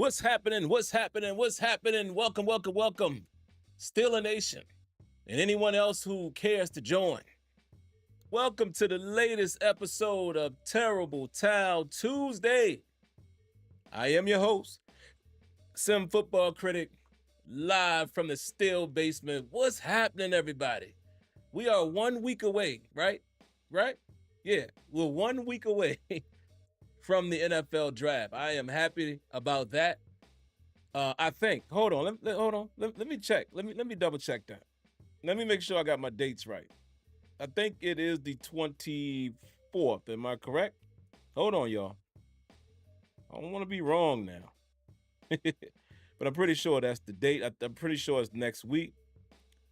What's happening? What's happening? What's happening? Welcome, welcome, welcome. Steeler Nation and anyone else who cares to join. Welcome to the latest episode of Terrible Towel Tuesday. I am your host, SimFBallCritic, live from the Steel Basement. What's happening, everybody? We are 1 week away, right? Yeah, we're 1 week away from the NFL draft. I am happy about that. I think. Hold on. Let me check. Let me double check that. Let me make sure I got my dates right. I think it is the 24th. Am I correct? Hold on, y'all. I don't want to be wrong now. But I'm pretty sure that's the date. I'm pretty sure it's next week.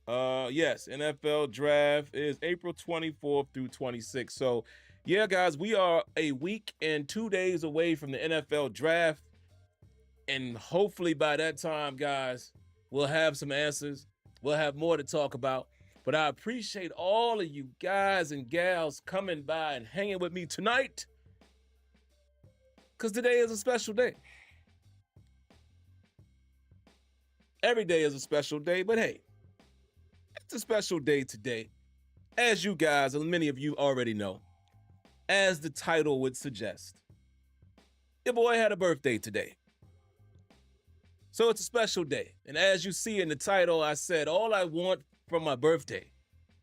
Yes, NFL draft is April 24th through 26th. So, yeah, guys, we are a week and 2 days away from the NFL draft. And hopefully by that time, guys, we'll have some answers. We'll have more to talk about. But I appreciate all of you guys and gals coming by and hanging with me tonight, because today is a special day. Every day is a special day, but hey, it's a special day today. As you guys, and many of you already know, as the title would suggest, your boy had a birthday today. So it's a special day. And as you see in the title, I said, all I want from my birthday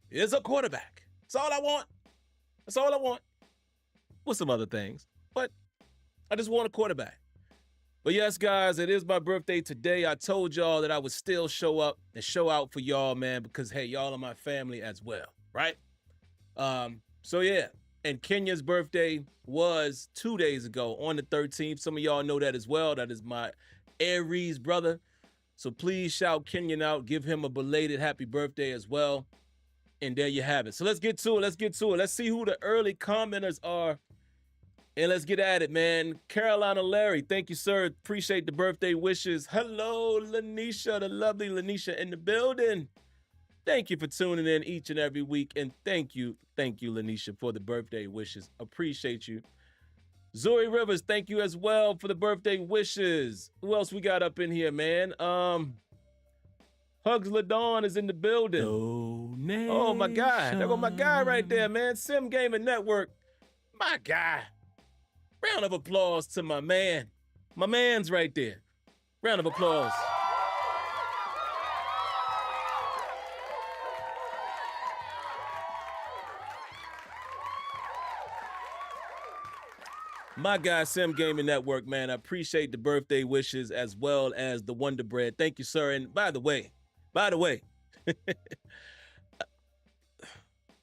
is a quarterback. That's all I want. That's all I want. With some other things, but I just want a quarterback. But yes, guys, it is my birthday today. I told y'all that I would still show up and show out for y'all, man, because, hey, y'all are my family as well, right? So, yeah, and Kenya's birthday was 2 days ago on the 13th. Some of y'all know that as well. That is my Aries brother. So please shout Kenyon out. Give him a belated happy birthday as well. And there you have it. So let's get to it. Let's see who the early commenters are. And let's get at it, man. Carolina Larry, thank you, sir. Appreciate the birthday wishes. Hello, Lanisha, the lovely Lanisha in the building. Thank you for tuning in each and every week. And thank you, Lanisha, for the birthday wishes. Appreciate you. Zuri Rivers, thank you as well for the birthday wishes. Who else we got up in here, man? Hugs Ladon is in the building. Donation. Oh, my guy. There go my guy right there, man. Sim Gaming Network. My guy. Round of applause to my man. My man's right there. Round of applause. My guy, Sim Gaming Network, man, I appreciate the birthday wishes as well as the Wonder Bread. Thank you, sir. And by the way,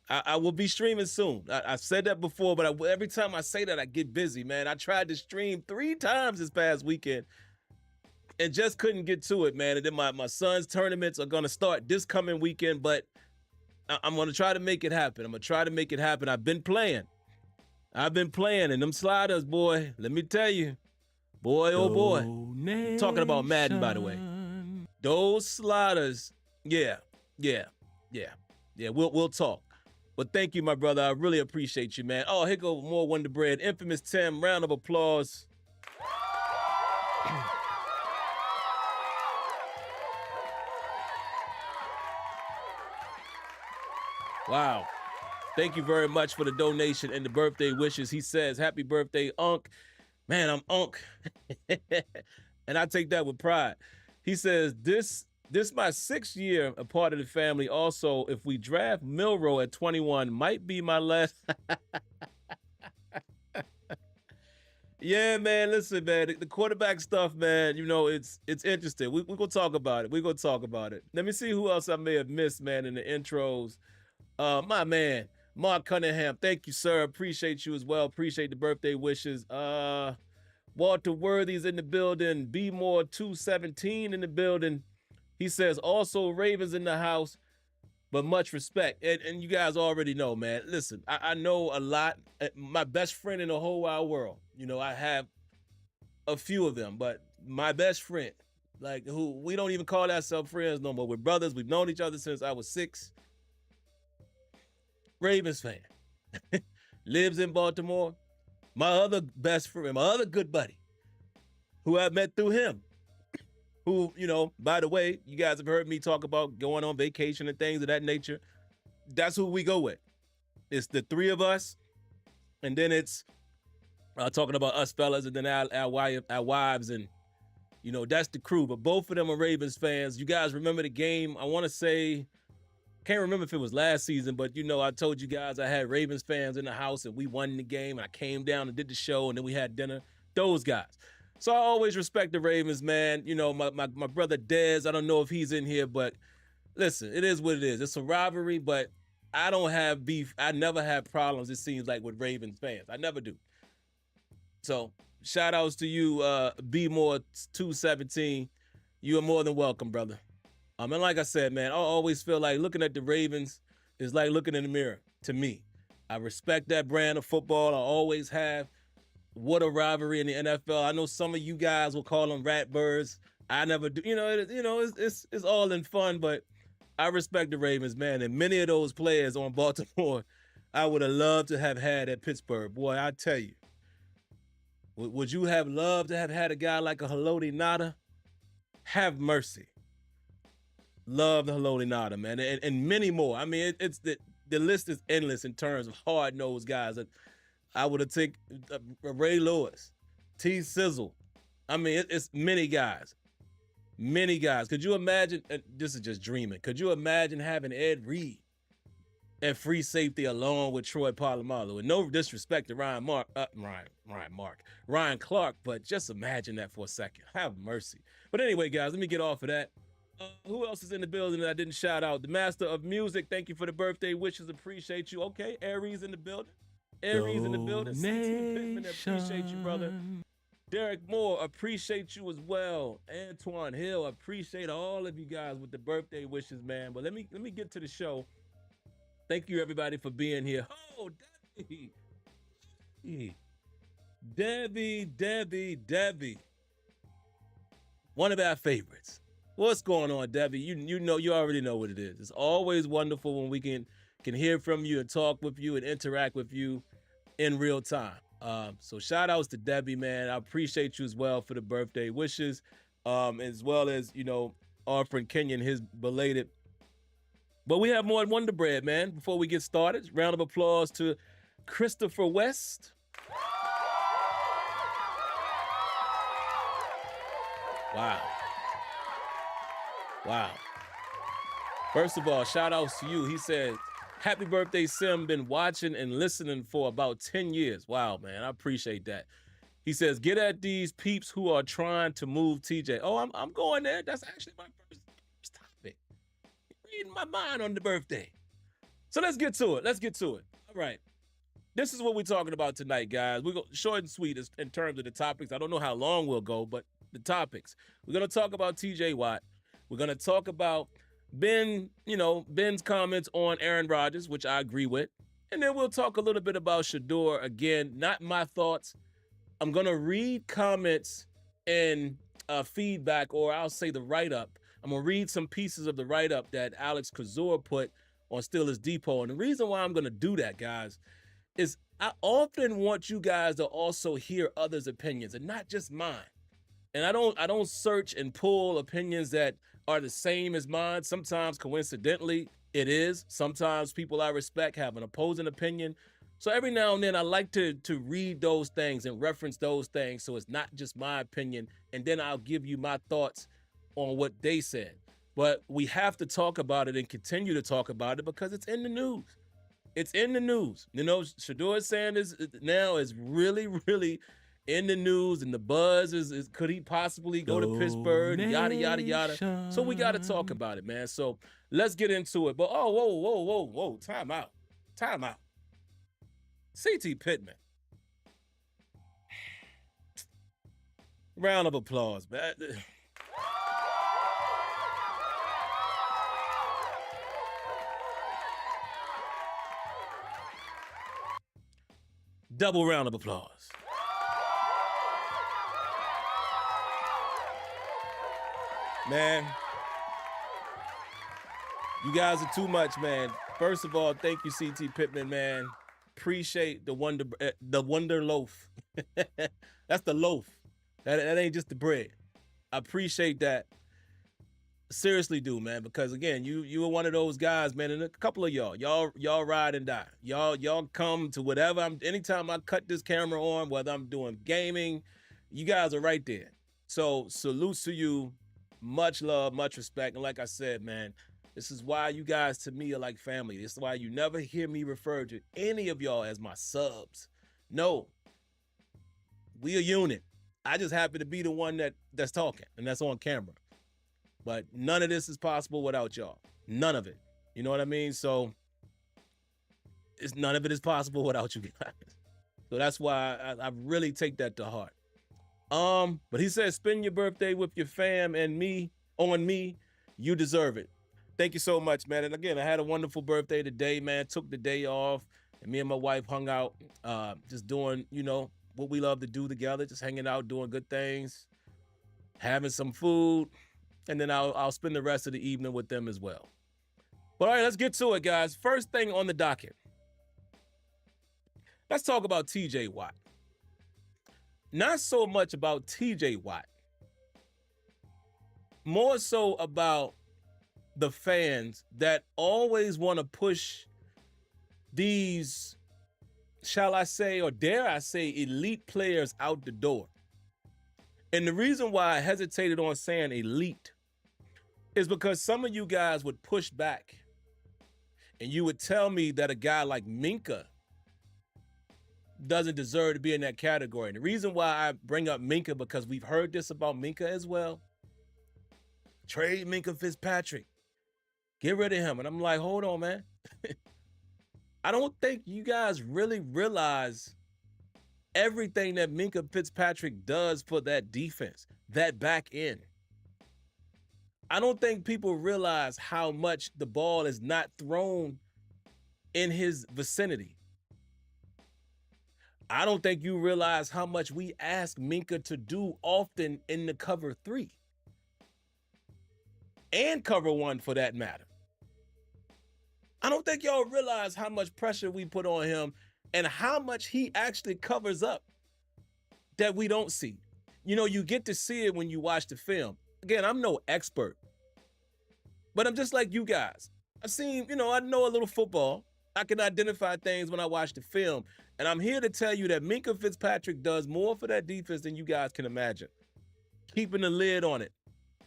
I will be streaming soon. I've said that before, but every time I say that, I get busy, man. I tried to stream 3 times this past weekend and just couldn't get to it, man. And then my son's tournaments are going to start this coming weekend, but I'm going to try to make it happen. I've been playing, and them sliders, boy, let me tell you, boy, oh boy. I'm talking about Madden, by the way. Those sliders, yeah, we'll talk. But thank you, my brother. I really appreciate you, man. Oh, here go more Wonder Bread. Infamous Tim, round of applause. Wow. Thank you very much for the donation and the birthday wishes. He says, happy birthday, Unc. Man, I'm Unc. And I take that with pride. He says, this my 6th year a part of the family. Also, if we draft Milroe at 21, might be my last. Yeah, man, listen, man, the quarterback stuff, man, you know, it's interesting. We're going to talk about it. Let me see who else I may have missed, man, in the intros. My man, Mark Cunningham, thank you, sir. Appreciate you as well. Appreciate the birthday wishes. Walter Worthy's in the building. B More 217 in the building. He says, also Ravens in the house, but much respect. And you guys already know, man. Listen, I know a lot. My best friend in the whole wide world, you know, I have a few of them, but my best friend, like, who we don't even call ourselves friends no more. We're brothers. We've known each other since I was 6. Ravens fan. Lives in Baltimore. My other best friend, my other good buddy, who I met through him. Who, by the way, you guys have heard me talk about going on vacation and things of that nature. That's who we go with. It's the three of us, and then it's talking about us fellas, and then our wives, and that's the crew. But both of them are Ravens fans. You guys remember the game? I want to say, can't remember if it was last season, but I told you guys I had Ravens fans in the house, and we won the game, and I came down and did the show, and then we had dinner. Those guys. So I always respect the Ravens, man. My brother Dez, I don't know if he's in here, but listen, it is what it is. It's a rivalry, but I don't have beef. I never have problems, it seems like, with Ravens fans. I never do. So shout outs to you, B-More217. You are more than welcome, brother. And like I said, man, I always feel like looking at the Ravens is like looking in the mirror to me. I respect that brand of football. I always have. What a rivalry in the NFL. I know some of you guys will call them rat birds. I never do. It's all in fun, but I respect the Ravens, man. And many of those players on Baltimore, I would have loved to have had at Pittsburgh. Boy, I tell you. Would you have loved to have had a guy like a Haloti Ngata? Have mercy. Love the Haloti Ngata, man. And many more. I mean, it's the list is endless in terms of hard-nosed guys. I would have taken Ray Lewis, T. Sizzle. I mean, it's many guys. Many guys. Could you imagine, this is just dreaming, could you imagine having Ed Reed at free safety along with Troy Polamalu? And no disrespect to Ryan Clark, but just imagine that for a second. Have mercy. But anyway, guys, let me get off of that. Who else is in the building that I didn't shout out? The Master of Music, thank you for the birthday wishes. Appreciate you. Okay, Aries in the building. Aries in the building. CT Pittman, appreciate you, brother. Derek Moore, appreciate you as well. Antoine Hill, appreciate all of you guys with the birthday wishes, man. But let me get to the show. Thank you, everybody, for being here. Oh, Debbie. One of our favorites. What's going on, Debbie? You already know what it is. It's always wonderful when we can hear from you and talk with you and interact with you in real time. So shout outs to Debbie, man. I appreciate you as well for the birthday wishes, as well as, our friend Kenyon, his belated. But we have more Wonder Bread, man. Before we get started, round of applause to Christopher West. Wow. First of all, shout outs to you. He said, happy birthday, Sim. Been watching and listening for about 10 years. Wow, man. I appreciate that. He says, get at these peeps who are trying to move TJ. Oh, I'm going there. That's actually my first topic. Reading my mind on the birthday. So let's get to it. All right. This is what we're talking about tonight, guys. We're short and sweet in terms of the topics. I don't know how long we'll go, but the topics. We're going to talk about TJ Watt. We're going to talk about Ben's comments on Aaron Rodgers, which I agree with. And then we'll talk a little bit about Shedeur. Again, not my thoughts. I'm going to read comments and feedback, or I'll say the write-up. I'm going to read some pieces of the write-up that Alex Kozora put on Steelers Depot. And the reason why I'm going to do that, guys, is I often want you guys to also hear others' opinions and not just mine. And I don't search and pull opinions that are the same as mine. Sometimes, coincidentally, it is. Sometimes people I respect have an opposing opinion. So every now and then I like to read those things and reference those things so it's not just my opinion, and then I'll give you my thoughts on what they said. But we have to talk about it and continue to talk about it because it's in the news. It's in the news. Shedeur Sanders now is really, really in the news, and the buzz is could he possibly go to Pittsburgh, yada, yada, yada. So we got to talk about it, man. So let's get into it. But, whoa. Time out. CT Pittman. Round of applause, man. Double round of applause. Man, you guys are too much, man. First of all, thank you, CT Pittman, man. Appreciate the wonder loaf. That's the loaf. That ain't just the bread. I appreciate that. Seriously do, man, because again, you were one of those guys, man, and a couple of y'all ride and die. Y'all come to whatever anytime I cut this camera on, whether I'm doing gaming, you guys are right there. So salutes to you, much love, much respect. And like I said, man, this is why you guys to me are like family. This is why you never hear me refer to any of y'all as my subs. No, we a unit. I just happen to be the one that's talking and that's on camera. But none of this is possible without y'all. None of it. You know what I mean? So none of it is possible without you guys. So that's why I really take that to heart. But he says, spend your birthday with your fam and me, on me. You deserve it. Thank you so much, man. And again, I had a wonderful birthday today, man. Took the day off, and me and my wife hung out, just doing, what we love to do together, just hanging out, doing good things, having some food. And then I'll spend the rest of the evening with them as well. But all right, let's get to it, guys. First thing on the docket. Let's talk about TJ Watt. Not so much about TJ Watt. More so about the fans that always want to push these, shall I say, or dare I say, elite players out the door. And the reason why I hesitated on saying elite is because some of you guys would push back and you would tell me that a guy like Minkah doesn't deserve to be in that category. And the reason why I bring up Minkah, because we've heard this about Minkah as well. Trade Minkah Fitzpatrick. Get rid of him. And I'm like, hold on, man. I don't think you guys really realize everything that Minkah Fitzpatrick does for that defense, that back end. I don't think people realize how much the ball is not thrown in his vicinity. I don't think you realize how much we ask Minkah to do often in the cover 3 and cover 1 for that matter. I don't think y'all realize how much pressure we put on him and how much he actually covers up that we don't see. You get to see it when you watch the film. Again, I'm no expert, but I'm just like you guys. I've seen, I know a little football. I can identify things when I watch the film. And I'm here to tell you that Minkah Fitzpatrick does more for that defense than you guys can imagine. Keeping the lid on it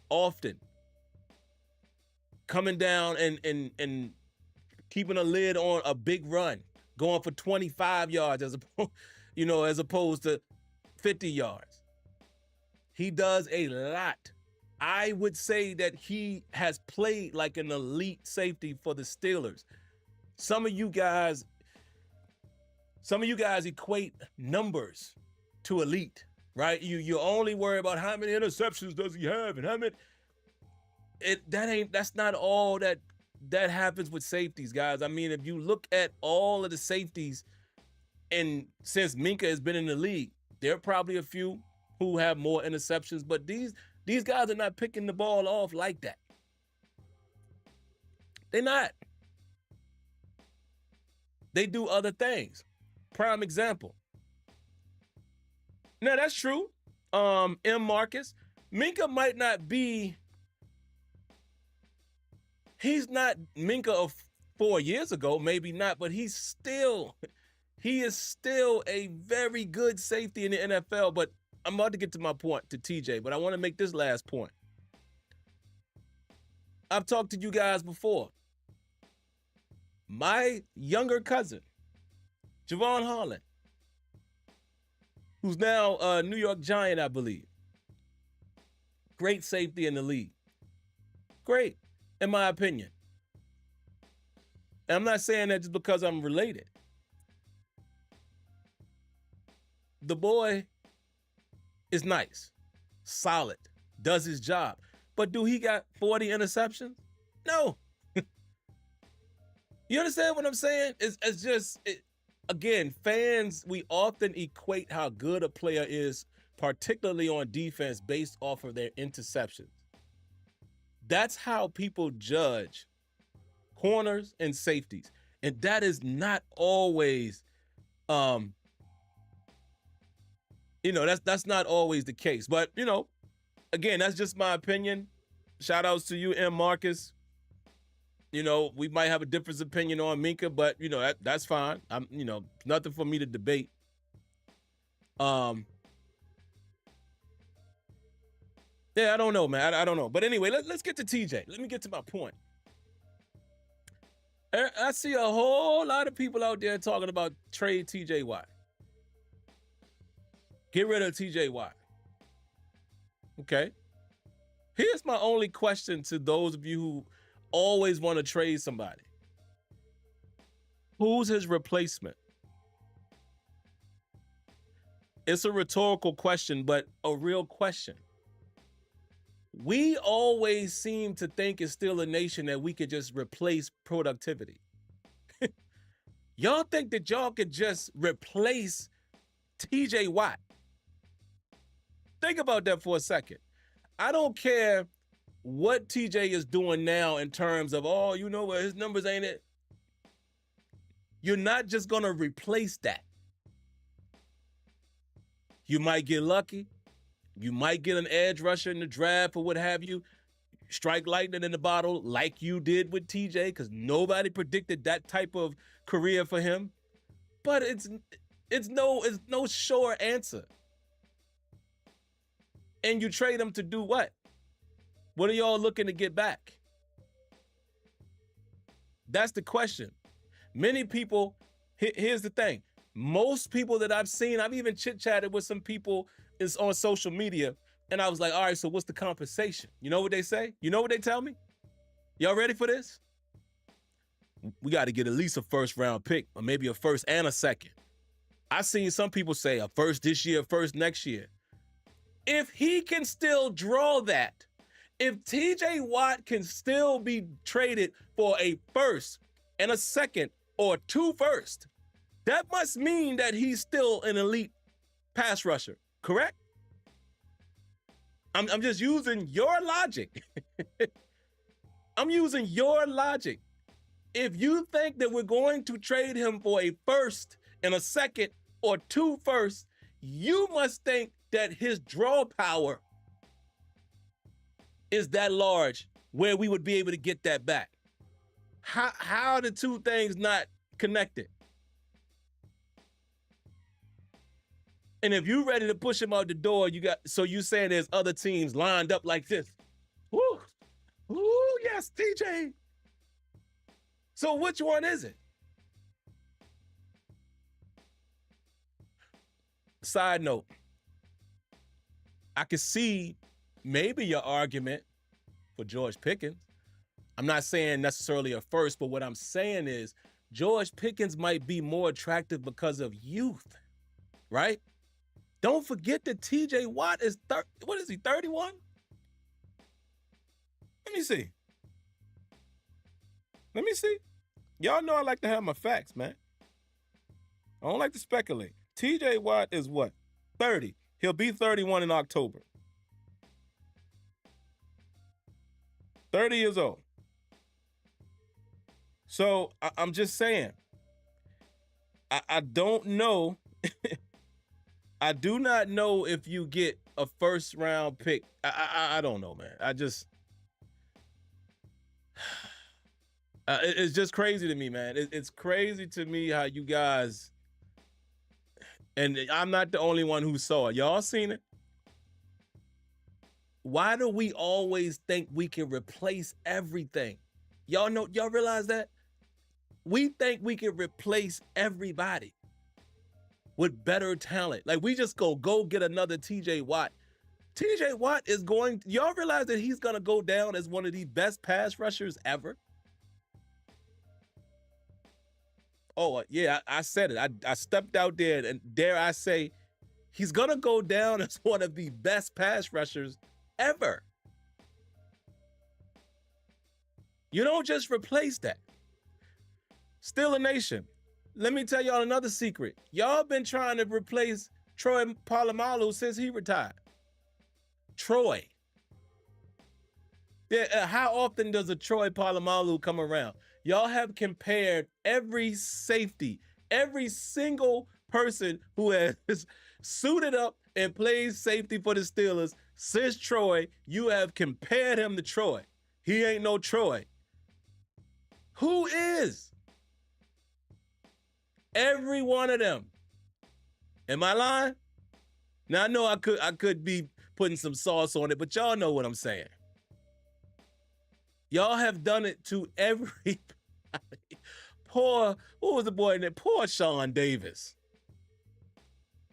often. Coming down and keeping a lid on a big run. Going for 25 yards as opposed to 50 yards. He does a lot. I would say that he has played like an elite safety for the Steelers. Some of you guys equate numbers to elite, right? You only worry about how many interceptions does he have and how many. That's not all that happens with safeties, guys. I mean, if you look at all of the safeties, and since Minkah has been in the league, there are probably a few who have more interceptions, but these guys are not picking the ball off like that. They're not. They do other things. Prime example. Now, that's true. M. Marcus, Minkah might not be, he's not Minkah of 4 years ago, maybe not, but he is still a very good safety in the NFL. But I'm about to get to my point to TJ, but I want to make this last point. I've talked to you guys before. My younger cousin, Javon Holland, who's now a New York Giant, I believe. Great safety in the league. Great, in my opinion. And I'm not saying that just because I'm related. The boy is nice, solid, does his job. But do he got 40 interceptions? No. You understand what I'm saying? It's just, again, fans, we often equate how good a player is, particularly on defense, based off of their interceptions. That's how people judge corners and safeties. And that is not always, that's not always the case. But, again, that's just my opinion. Shout outs to you, M. Marcus. We might have a different opinion on Minka, but that's fine. I'm, nothing for me to debate. Yeah, I don't know, man. I don't know. But anyway, let's get to TJ. Let me get to my point. I see a whole lot of people out there talking about trade TJ Watt. Get rid of TJ Watt. Okay. Here's my only question to those of you who always want to trade somebody. Who's his replacement? It's a rhetorical question, but a real question. We always seem to think it's still a nation that we could just replace productivity. Y'all think that y'all could just replace TJ Watt? Think about that for a second. I don't care what TJ is doing now in terms of, his numbers ain't it. You're not just going to replace that. You might get lucky. You might get an edge rusher in the draft or what have you. Strike lightning in the bottle like you did with TJ, because nobody predicted that type of career for him. But it's no sure answer. And you trade him to do what? What are y'all looking to get back? That's the question. Many people, here's the thing. Most people that I've seen, I've even chit-chatted with some people is on social media, and I was like, all right, so what's the compensation? You know what they say? You know what they tell me? Y'all ready for this? We got to get at least a first round pick, or maybe a first and a second. I've seen some people say a first this year, first next year. If he can still draw that, if TJ Watt can still be traded for a first and a second or two first, that must mean that he's still an elite pass rusher, correct? I'm just using your logic. I'm using your logic. If you think that we're going to trade him for a first and a second or two firsts, you must think that his draw power is that large where we would be able to get that back. How are the two things not connected? And if you're ready to push him out the door, you saying there's other teams lined up like this. Woo, yes, TJ. So which one is it? Side note, I could see maybe your argument for George Pickens. I'm not saying necessarily a first, but what I'm saying is George Pickens might be more attractive because of youth, right? Don't forget that TJ Watt is 31? Let me see. Y'all know I like to have my facts, man. I don't like to speculate. TJ Watt is what? 30. He'll be 31 in October. 30 years old. So I'm just saying, I don't know. I do not know if you get a first round pick. I don't know, man. It's just crazy to me, man. It's crazy to me how you guys, and I'm not the only one who saw it. Y'all seen it? Why do we always think we can replace everything? Y'all realize that? We think we can replace everybody with better talent. Like we just go get another TJ Watt. TJ Watt y'all realize that he's gonna go down as one of the best pass rushers ever? Oh, yeah, I said it. I stepped out there, and dare I say, he's gonna go down as one of the best pass rushers ever. You don't just replace that. Still a nation. Let me tell y'all another secret. Y'all been trying to replace Troy Polamalu since he retired. Troy. Yeah, how often does a Troy Polamalu come around? Y'all have compared every safety, every single person who has suited up and plays safety for the Steelers. Since Troy, you have compared him to Troy. He ain't no Troy. Who is? Every one of them. Am I lying? Now I know I could be putting some sauce on it, but y'all know what I'm saying. Y'all have done it to everybody. Poor, what was the boy in there? Poor Sean Davis.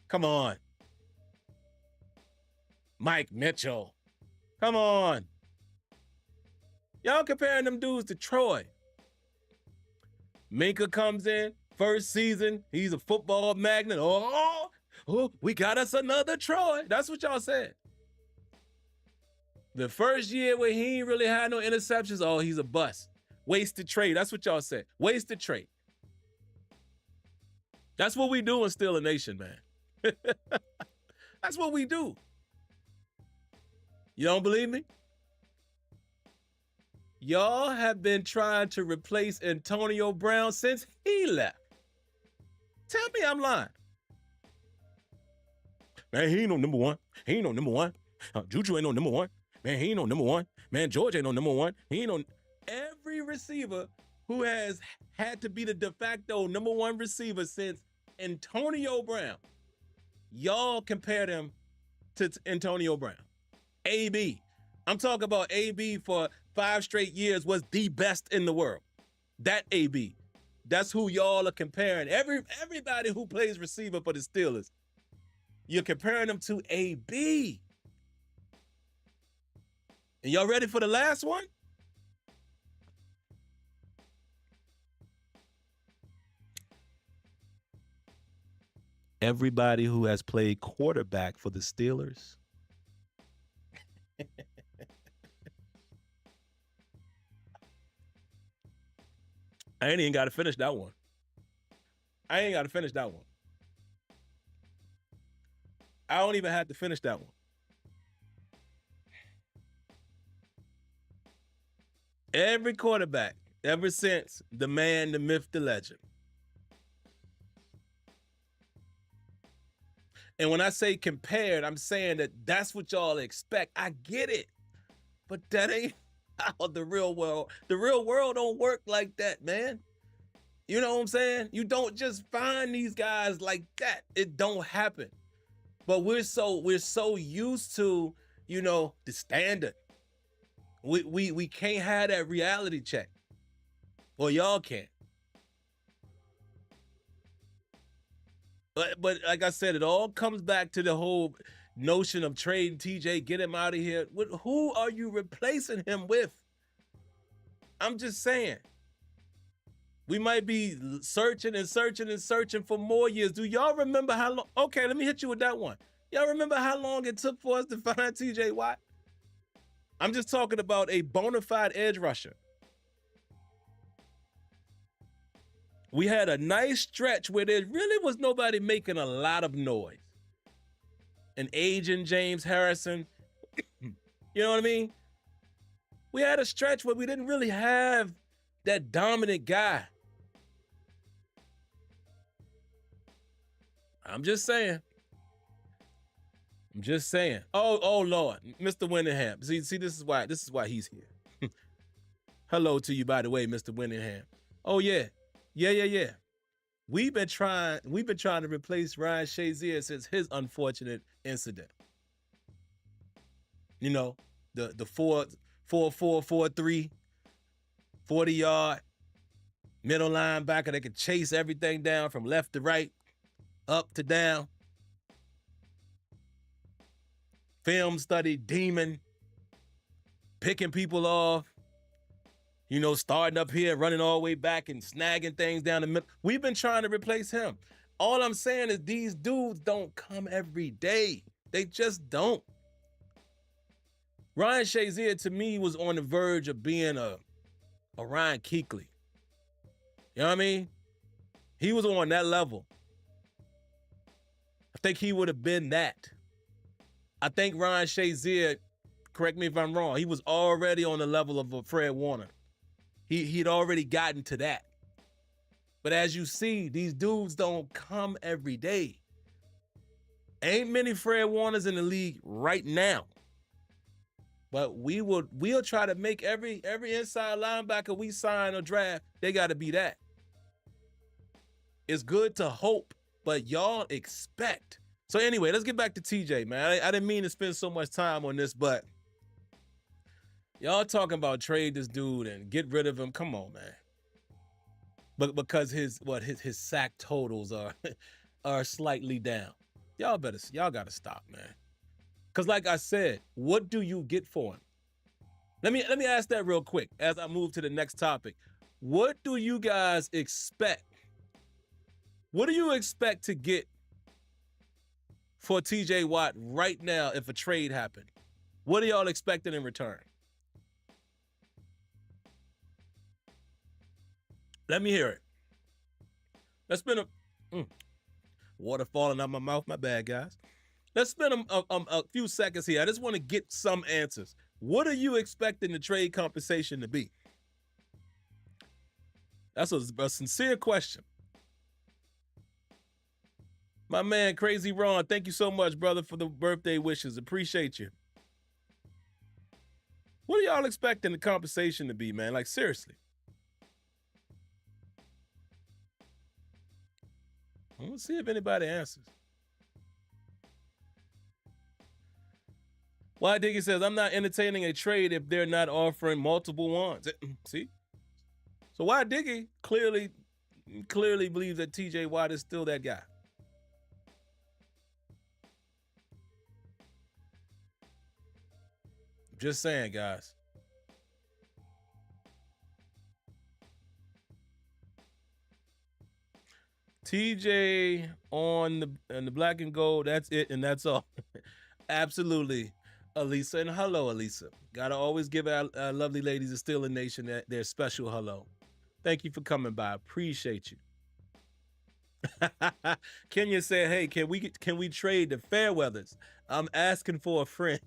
Come on. Mike Mitchell. Come on. Y'all comparing them dudes to Troy. Minka comes in, first season, he's a football magnet. Oh, we got us another Troy. That's what y'all said. The first year where he ain't really had no interceptions, oh, he's a bust. Wasted trade. That's what y'all said. Wasted trade. That's what we do in Steeler Nation, man. That's what we do. You don't believe me? Y'all have been trying to replace Antonio Brown since he left. Tell me I'm lying. Man, he ain't no number one. He ain't no number one. Juju ain't no number one. Man, he ain't no number one. Man, George ain't no number one. He ain't no... Every receiver who has had to be the de facto number one receiver since Antonio Brown, y'all compared him to Antonio Brown. AB. I'm talking about AB for 5 straight years was the best in the world. That AB. That's who y'all are comparing. Everybody who plays receiver for the Steelers, you're comparing them to AB. And y'all ready for the last one? Everybody who has played quarterback for the Steelers. I ain't even got to finish that one. I don't even have to finish that one. Every quarterback, ever since the man, the myth, the legend. And when I say compared, I'm saying that that's what y'all expect. I get it. But that ain't how the real world don't work like that, man. You know what I'm saying? You don't just find these guys like that. It don't happen. But we're so used to, the standard. We can't have that reality check. Well, y'all can't. But like I said, it all comes back to the whole notion of trading TJ, get him out of here. Who are you replacing him with? I'm just saying. We might be searching for more years. Do y'all remember how long? Okay, let me hit you with that one. Y'all remember how long it took for us to find TJ Watt? I'm just talking about a bona fide edge rusher. We had a nice stretch where there really was nobody making a lot of noise. An aging James Harrison. You know what I mean? We had a stretch where we didn't really have that dominant guy. I'm just saying. Oh Lord, Mr. Winningham. See, this is why he's here. Hello to you, by the way, Mr. Winningham. Oh yeah. Yeah. We've been trying to replace Ryan Shazier since his unfortunate incident. You know, the 4-4-4-3, 40-yard middle linebacker that could chase everything down from left to right, up to down. Film study demon, picking people off. Starting up here, running all the way back and snagging things down the middle. We've been trying to replace him. All I'm saying is these dudes don't come every day. They just don't. Ryan Shazier, to me, was on the verge of being a Ryan Kuechly. You know what I mean? He was on that level. I think he would have been that. I think Ryan Shazier, correct me if I'm wrong, he was already on the level of a Fred Warner. He'd already gotten to that. But as you see, these dudes don't come every day. Ain't many Fred Warners in the league right now. But we'll try to make every inside linebacker we sign or draft, they got to be that. It's good to hope, but y'all expect. So anyway, let's get back to TJ, man. I didn't mean to spend so much time on this, but y'all talking about trade this dude and get rid of him. Come on, man. But because his sack totals are slightly down. Y'all got to stop, man. Because like I said, what do you get for him? Let me ask that real quick as I move to the next topic. What do you guys expect? What do you expect to get for TJ Watt right now if a trade happened? What are y'all expecting in return? Let me hear it. Let's spend water falling out my mouth. My bad, guys. Let's spend a few seconds here. I just want to get some answers. What are you expecting the trade compensation to be? That's a sincere question. My man, Crazy Ron, thank you so much, brother, for the birthday wishes. Appreciate you. What are y'all expecting the compensation to be, man? Like, seriously. Let's see if anybody answers. Why Diggy says, I'm not entertaining a trade if they're not offering multiple ones. See? So why Diggy clearly believes that TJ Watt is still that guy. Just saying, guys. TJ on the black and gold, that's it, and that's all. Absolutely. Elisa, and hello, Elisa. Gotta always give our lovely ladies of Steeler Nation their special hello. Thank you for coming by. Appreciate you. Kenya said, "Hey, can we trade the Fairweathers? I'm asking for a friend."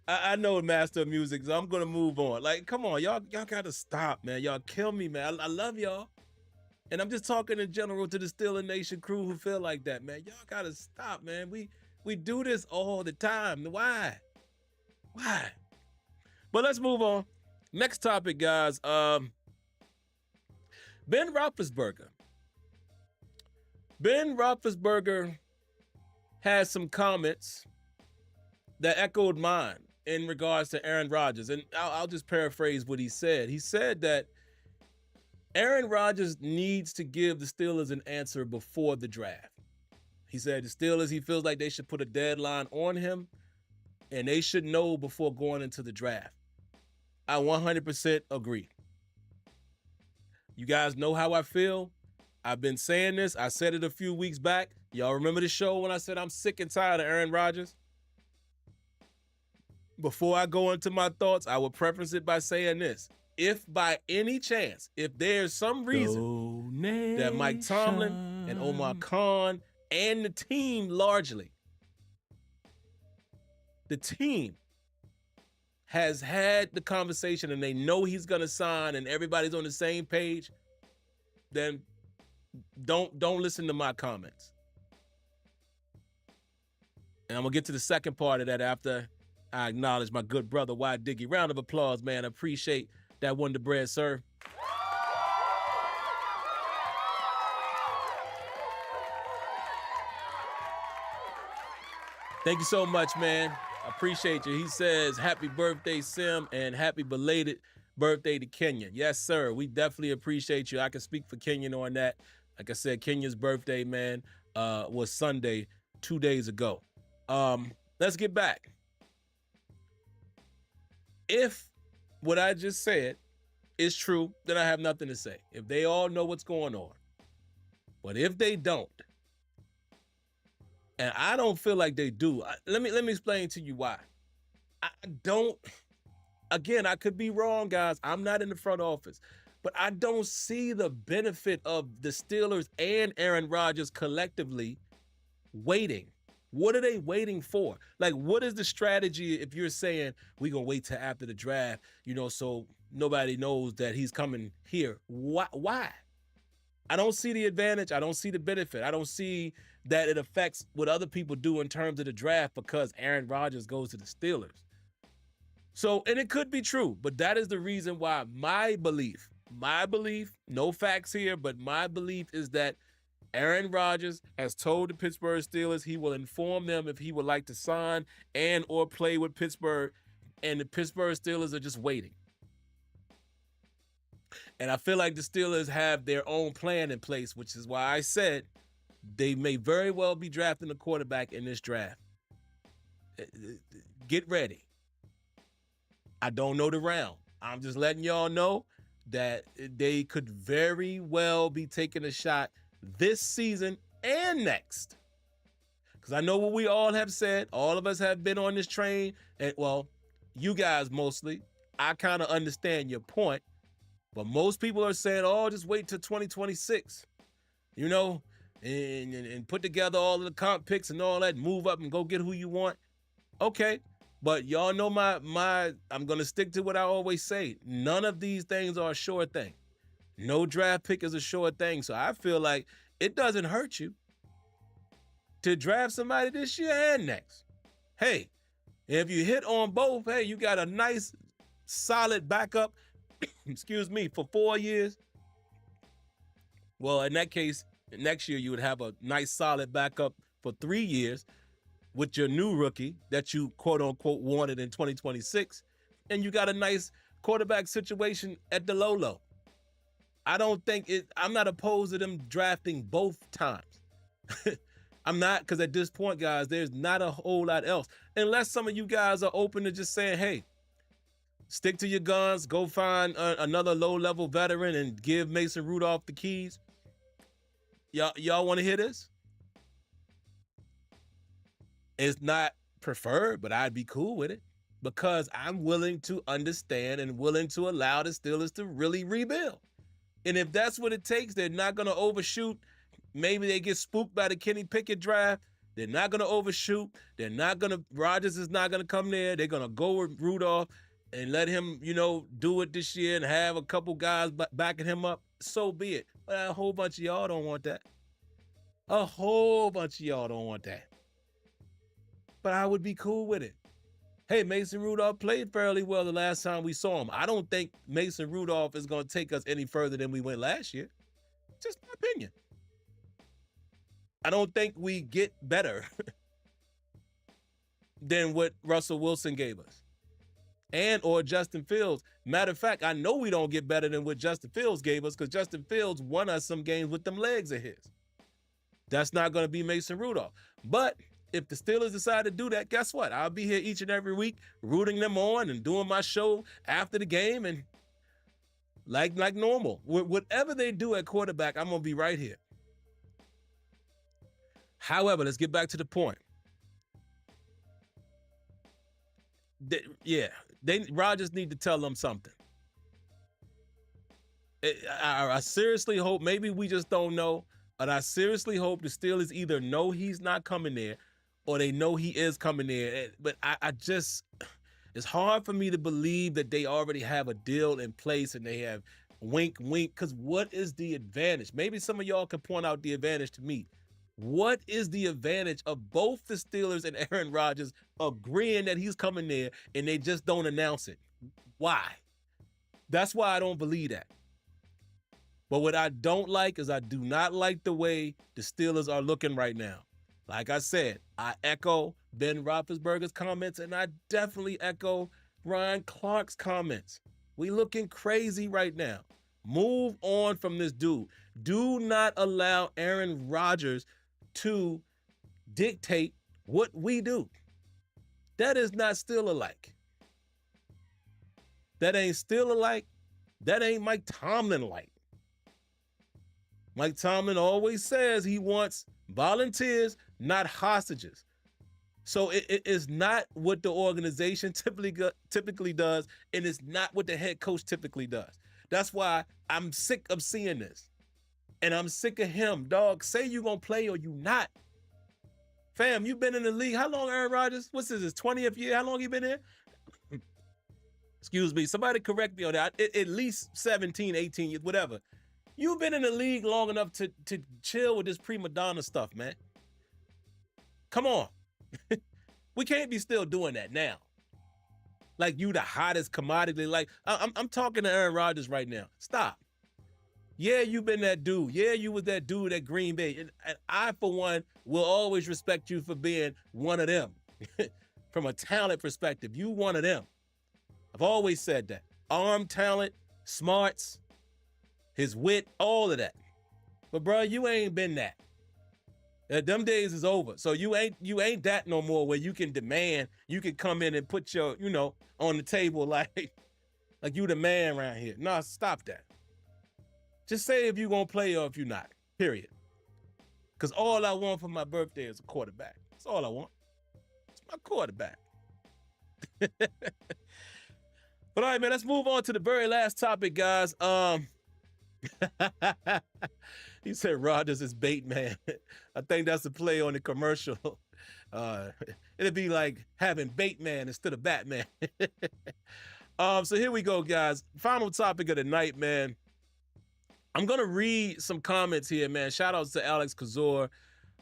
I know Master of Music, so I'm gonna move on. Like, come on, y'all gotta stop, man. Y'all kill me, man. I love y'all, and I'm just talking in general to the Steeler Nation crew who feel like that, man. Y'all gotta stop, man. We do this all the time. Why? But let's move on. Next topic, guys. Ben Roethlisberger. Ben Roethlisberger has some comments that echoed mine in regards to Aaron Rodgers. And I'll just paraphrase what he said. He said that Aaron Rodgers needs to give the Steelers an answer before the draft. He said the Steelers, he feels like they should put a deadline on him, and they should know before going into the draft. I 100% agree. You guys know how I feel. I've been saying this. I said it a few weeks back. Y'all remember the show when I said I'm sick and tired of Aaron Rodgers? Before I go into my thoughts, I will preface it by saying this. If by any chance, if there's some reason that Mike Tomlin and Omar Khan and the team largely, the team has had the conversation and they know he's going to sign and everybody's on the same page, then don't listen to my comments. And I'm going to get to the second part of that after I acknowledge my good brother, Y Diggy. Round of applause, man. I appreciate that Wonder Bread, sir. Thank you so much, man. I appreciate you. He says, happy birthday, Sim, and happy belated birthday to Kenya. Yes, sir. We definitely appreciate you. I can speak for Kenyan on that. Like I said, Kenya's birthday, man, was Sunday, 2 days ago. Let's get back. If what I just said is true, then I have nothing to say. If they all know what's going on. But if they don't, and I don't feel like they do, let me explain to you why. I don't, again, I could be wrong, guys. I'm not in the front office. But I don't see the benefit of the Steelers and Aaron Rodgers collectively waiting. What are they waiting for? Like, what is the strategy if you're saying we're going to wait till after the draft, so nobody knows that he's coming here? Why? I don't see the advantage. I don't see the benefit. I don't see that it affects what other people do in terms of the draft because Aaron Rodgers goes to the Steelers. So, and it could be true, but that is the reason why my belief, no facts here, but my belief is that Aaron Rodgers has told the Pittsburgh Steelers he will inform them if he would like to sign and or play with Pittsburgh, and the Pittsburgh Steelers are just waiting. And I feel like the Steelers have their own plan in place, which is why I said they may very well be drafting a quarterback in this draft. Get ready. I don't know the round. I'm just letting y'all know that they could very well be taking a shot this season and next. Because I know what we all have said. All of us have been on this train. And, well, you guys mostly. I kind of understand your point. But most people are saying, oh, just wait till 2026. You know, and put together all of the comp picks and all that, move up and go get who you want. Okay. But y'all know I'm going to stick to what I always say. None of these things are a sure thing. No draft pick is a sure thing. So I feel like it doesn't hurt you to draft somebody this year and next. Hey, if you hit on both, hey, you got a nice, solid backup, excuse me, for 4 years. Well, in that case, next year you would have a nice, solid backup for 3 years with your new rookie that you quote unquote wanted in 2026. And you got a nice quarterback situation at the low. I'm not opposed to them drafting both times. I'm not, because at this point, guys, there's not a whole lot else. Unless some of you guys are open to just saying, hey, stick to your guns, go find another low-level veteran and give Mason Rudolph the keys. Y'all want to hear this? It's not preferred, but I'd be cool with it because I'm willing to understand and willing to allow the Steelers to really rebuild. And if that's what it takes, they're not going to overshoot. Maybe they get spooked by the Kenny Pickett draft. They're not going to overshoot. Rodgers is not going to come there. They're going to go with Rudolph and let him, do it this year and have a couple guys backing him up. So be it. But a whole bunch of y'all don't want that. A whole bunch of y'all don't want that. But I would be cool with it. Hey, Mason Rudolph played fairly well the last time we saw him. I don't think Mason Rudolph is going to take us any further than we went last year. Just my opinion. I don't think we get better than what Russell Wilson gave us and or Justin Fields. Matter of fact, I know we don't get better than what Justin Fields gave us because Justin Fields won us some games with them legs of his. That's not going to be Mason Rudolph. But if the Steelers decide to do that, guess what? I'll be here each and every week rooting them on and doing my show after the game and like normal. Whatever they do at quarterback, I'm going to be right here. However, let's get back to the point. Rodgers need to tell them something. I seriously hope, maybe we just don't know, but I seriously hope the Steelers either know he's not coming there or they know he is coming there. But I just, it's hard for me to believe that they already have a deal in place and they have wink, because what is the advantage? Maybe some of y'all can point out the advantage to me. What is the advantage of both the Steelers and Aaron Rodgers agreeing that he's coming there and they just don't announce it? Why? That's why I don't believe that. But what I don't like is I do not like the way the Steelers are looking right now. Like I said, I echo Ben Roethlisberger's comments, and I definitely echo Ryan Clark's comments. We looking crazy right now. Move on from this dude. Do not allow Aaron Rodgers to dictate what we do. That is not still alike. That ain't still alike. That ain't Mike Tomlin like. Mike Tomlin always says he wants volunteers, not hostages. So it is not what the organization typically does, and it's not what the head coach typically does. That's why I'm sick of seeing this. And I'm sick of him. Dog, say you gonna play or you not. Fam, you been in the league. How long, Aaron Rodgers? What's this, his 20th year? How long you been here? Excuse me. Somebody correct me on that. At least 17, 18 years, whatever. You've been in the league long enough to chill with this prima donna stuff, man. Come on. We can't be still doing that now. Like you the hottest commodity. Like I'm talking to Aaron Rodgers right now. Stop. Yeah, you been that dude. Yeah, you was that dude at Green Bay. And I, for one, will always respect you for being one of them. From a talent perspective, you one of them. I've always said that. Arm talent, smarts, his wit, all of that. But bro, you ain't been that. Them days is over. So you ain't that no more where you can demand, you can come in and put your, on the table like you the man around here. No, stop that. Just say if you're going to play or if you're not, period. Because all I want for my birthday is a quarterback. That's all I want. It's my quarterback. But all right, man, let's move on to the very last topic, guys. He said Rodgers is bait man. I think that's a play on the commercial. It'd be like having bait man instead of Batman. So here we go, guys. Final topic of the night, man. I'm going to read some comments here, man. Shout outs to Alex Kozora.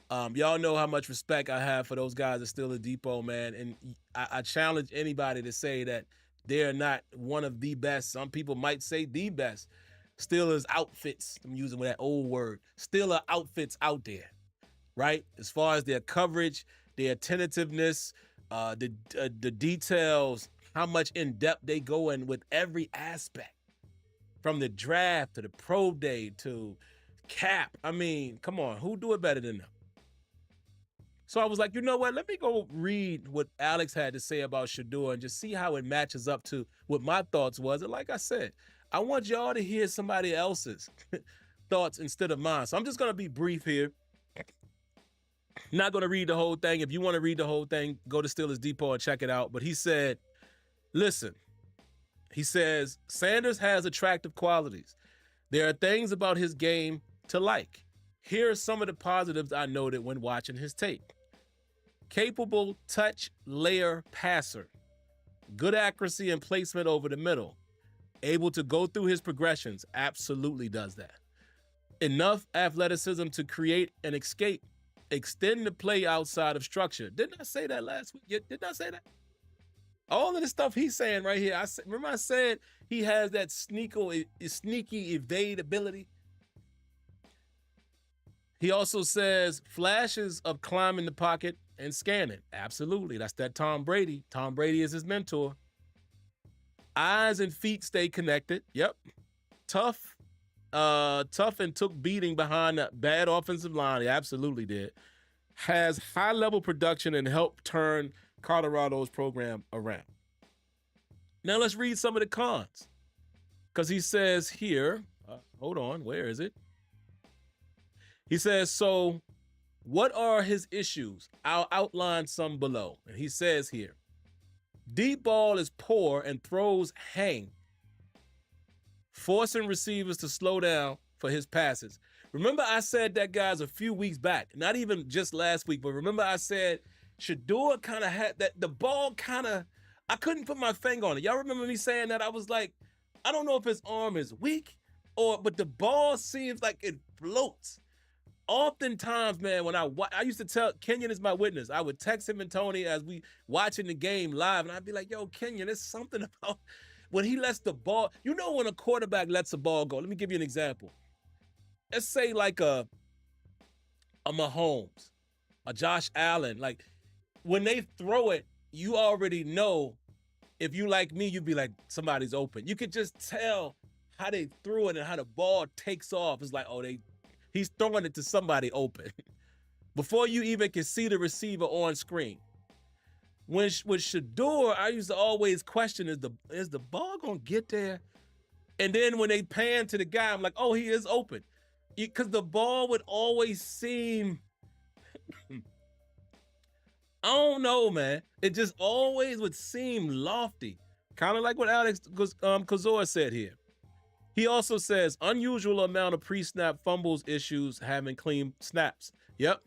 Y'all know how much respect I have for those guys at Steelers Depot, man. And I challenge anybody to say that they're not one of the best. Some people might say the best Steelers outfits. I'm using that old word. Steelers outfits out there, right? As far as their coverage, their attentiveness, the details, how much in depth they go in with every aspect. From the draft to the pro day to cap. I mean, come on, who do it better than them? So I was like, you know what? Let me go read what Alex had to say about Shedeur and just see how it matches up to what my thoughts was. And like I said, I want y'all to hear somebody else's thoughts instead of mine. So I'm just going to be brief here. Not going to read the whole thing. If you want to read the whole thing, go to Steelers Depot and check it out. But he said, listen. He says, Sanders has attractive qualities. There are things about his game to like. Here are some of the positives I noted when watching his tape. Capable touch layer passer. Good accuracy and placement over the middle. Able to go through his progressions. Absolutely does that. Enough athleticism to create an escape. Extend the play outside of structure. Didn't I say that last week? Didn't I say that? All of the stuff he's saying right here. Remember I said he has that sneaky evade ability? He also says flashes of climbing the pocket and scanning. Absolutely. That's that Tom Brady. Tom Brady is his mentor. Eyes and feet stay connected. Yep. Tough and took beating behind that bad offensive line. He absolutely did. Has high-level production and helped turn Colorado's program around. Now let's read some of the cons. Because he says here, hold on, where is it? He says, so what are his issues? I'll outline some below. And he says here, deep ball is poor and throws hang, forcing receivers to slow down for his passes. Remember I said that, guys, a few weeks back, not even just last week, but remember I said Shedeur kind of had that, the ball kind of, I couldn't put my finger on it. Y'all remember me saying that? I was like, I don't know if his arm is weak but the ball seems like it floats. Oftentimes, man, when I used to tell, Kenyon is my witness. I would text him and Tony as we watching the game live, and I'd be like, yo, Kenyon, there's something about when he lets the ball, when a quarterback lets the ball go. Let me give you an example. Let's say like a Mahomes, a Josh Allen, like, when they throw it, you already know. If you like me, you'd be like, somebody's open. You could just tell how they threw it and how the ball takes off. It's like, he's throwing it to somebody open before you even can see the receiver on screen. With Shedeur, I used to always question, is the ball gonna get there? And then when they pan to the guy, I'm like, he is open. Because the ball would always seem, I don't know, man. It just always would seem lofty. Kind of like what Alex Kozora said here. He also says, unusual amount of pre-snap fumbles issues having clean snaps. Yep,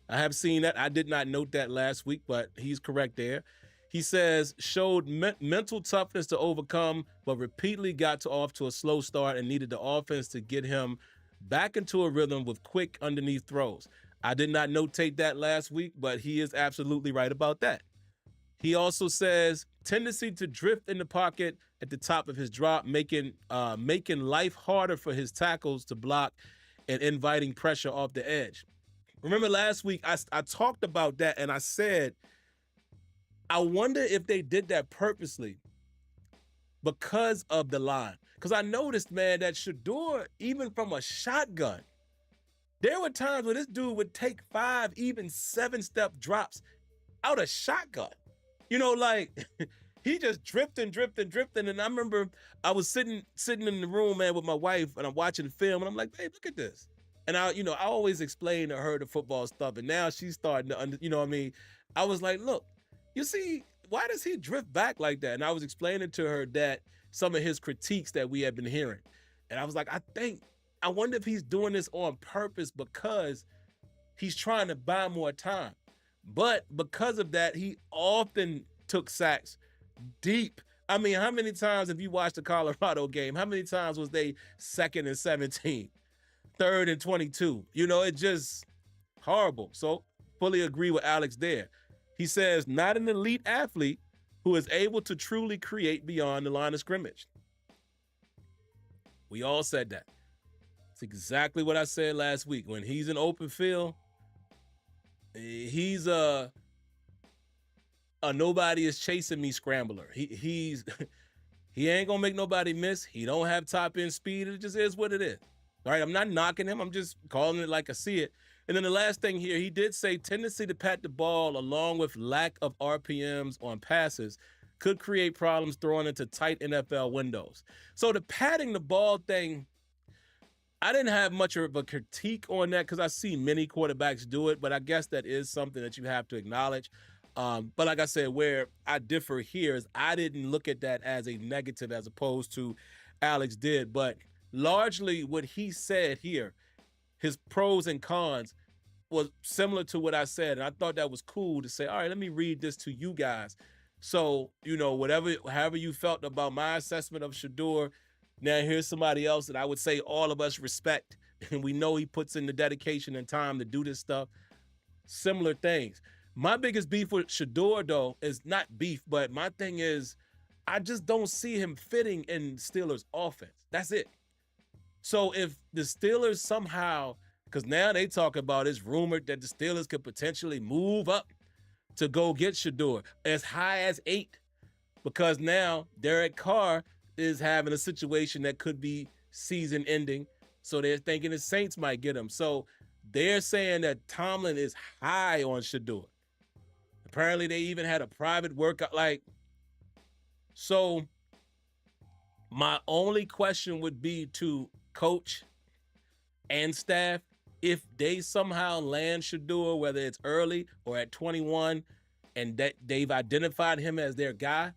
I have seen that. I did not note that last week, but he's correct there. He says, showed mental toughness to overcome, but repeatedly got off to a slow start and needed the offense to get him back into a rhythm with quick underneath throws. I did not notate that last week, but he is absolutely right about that. He also says tendency to drift in the pocket at the top of his drop, making life harder for his tackles to block and inviting pressure off the edge. Remember last week I talked about that and I said, I wonder if they did that purposely because of the line. Because I noticed, man, that Shedeur, even from a shotgun, there were times where this dude would take 5, even 7-step drops out of shotgun. You know, like he just drifting. And I remember I was sitting in the room, man, with my wife, and I'm watching the film, and I'm like, babe, look at this. And I always explain to her the football stuff, and now she's starting to, you know what I mean? I was like, look, you see, why does he drift back like that? And I was explaining to her that some of his critiques that we had been hearing. And I was like, I wonder if he's doing this on purpose because he's trying to buy more time. But because of that, he often took sacks deep. I mean, how many times have you watched the Colorado game? How many times was they 2nd and 17, 3rd and 22? You know, it's just horrible. So fully agree with Alex there. He says, not an elite athlete who is able to truly create beyond the line of scrimmage. We all said that. It's exactly what I said last week. When he's in open field, he's a nobody is chasing me scrambler. He ain't gonna make nobody miss. He don't have top end speed. It just is what it is. All right, I'm not knocking him. I'm just calling it like I see it. And then the last thing here, he did say tendency to pat the ball along with lack of RPMs on passes could create problems throwing into tight NFL windows. So the patting the ball thing, I didn't have much of a critique on that because I see many quarterbacks do it, but I guess that is something that you have to acknowledge. But like I said, where I differ here is I didn't look at that as a negative as opposed to Alex did. But largely what he said here, his pros and cons, was similar to what I said. And I thought that was cool to say, all right, let me read this to you guys. So, you know, however you felt about my assessment of Shedeur, now here's somebody else that I would say all of us respect. And we know he puts in the dedication and time to do this stuff. Similar things. My biggest beef with Shedeur, though, is not beef, but my thing is I just don't see him fitting in Steelers offense. That's it. So if the Steelers somehow, because now they talk about it's rumored that the Steelers could potentially move up to go get Shedeur as high as 8, because now Derek Carr is having a situation that could be season ending. So they're thinking the Saints might get him. So they're saying that Tomlin is high on Shedeur. Apparently they even had a private workout. So my only question would be to coach and staff, if they somehow land Shedeur, whether it's early or at 21, and that they've identified him as their guy,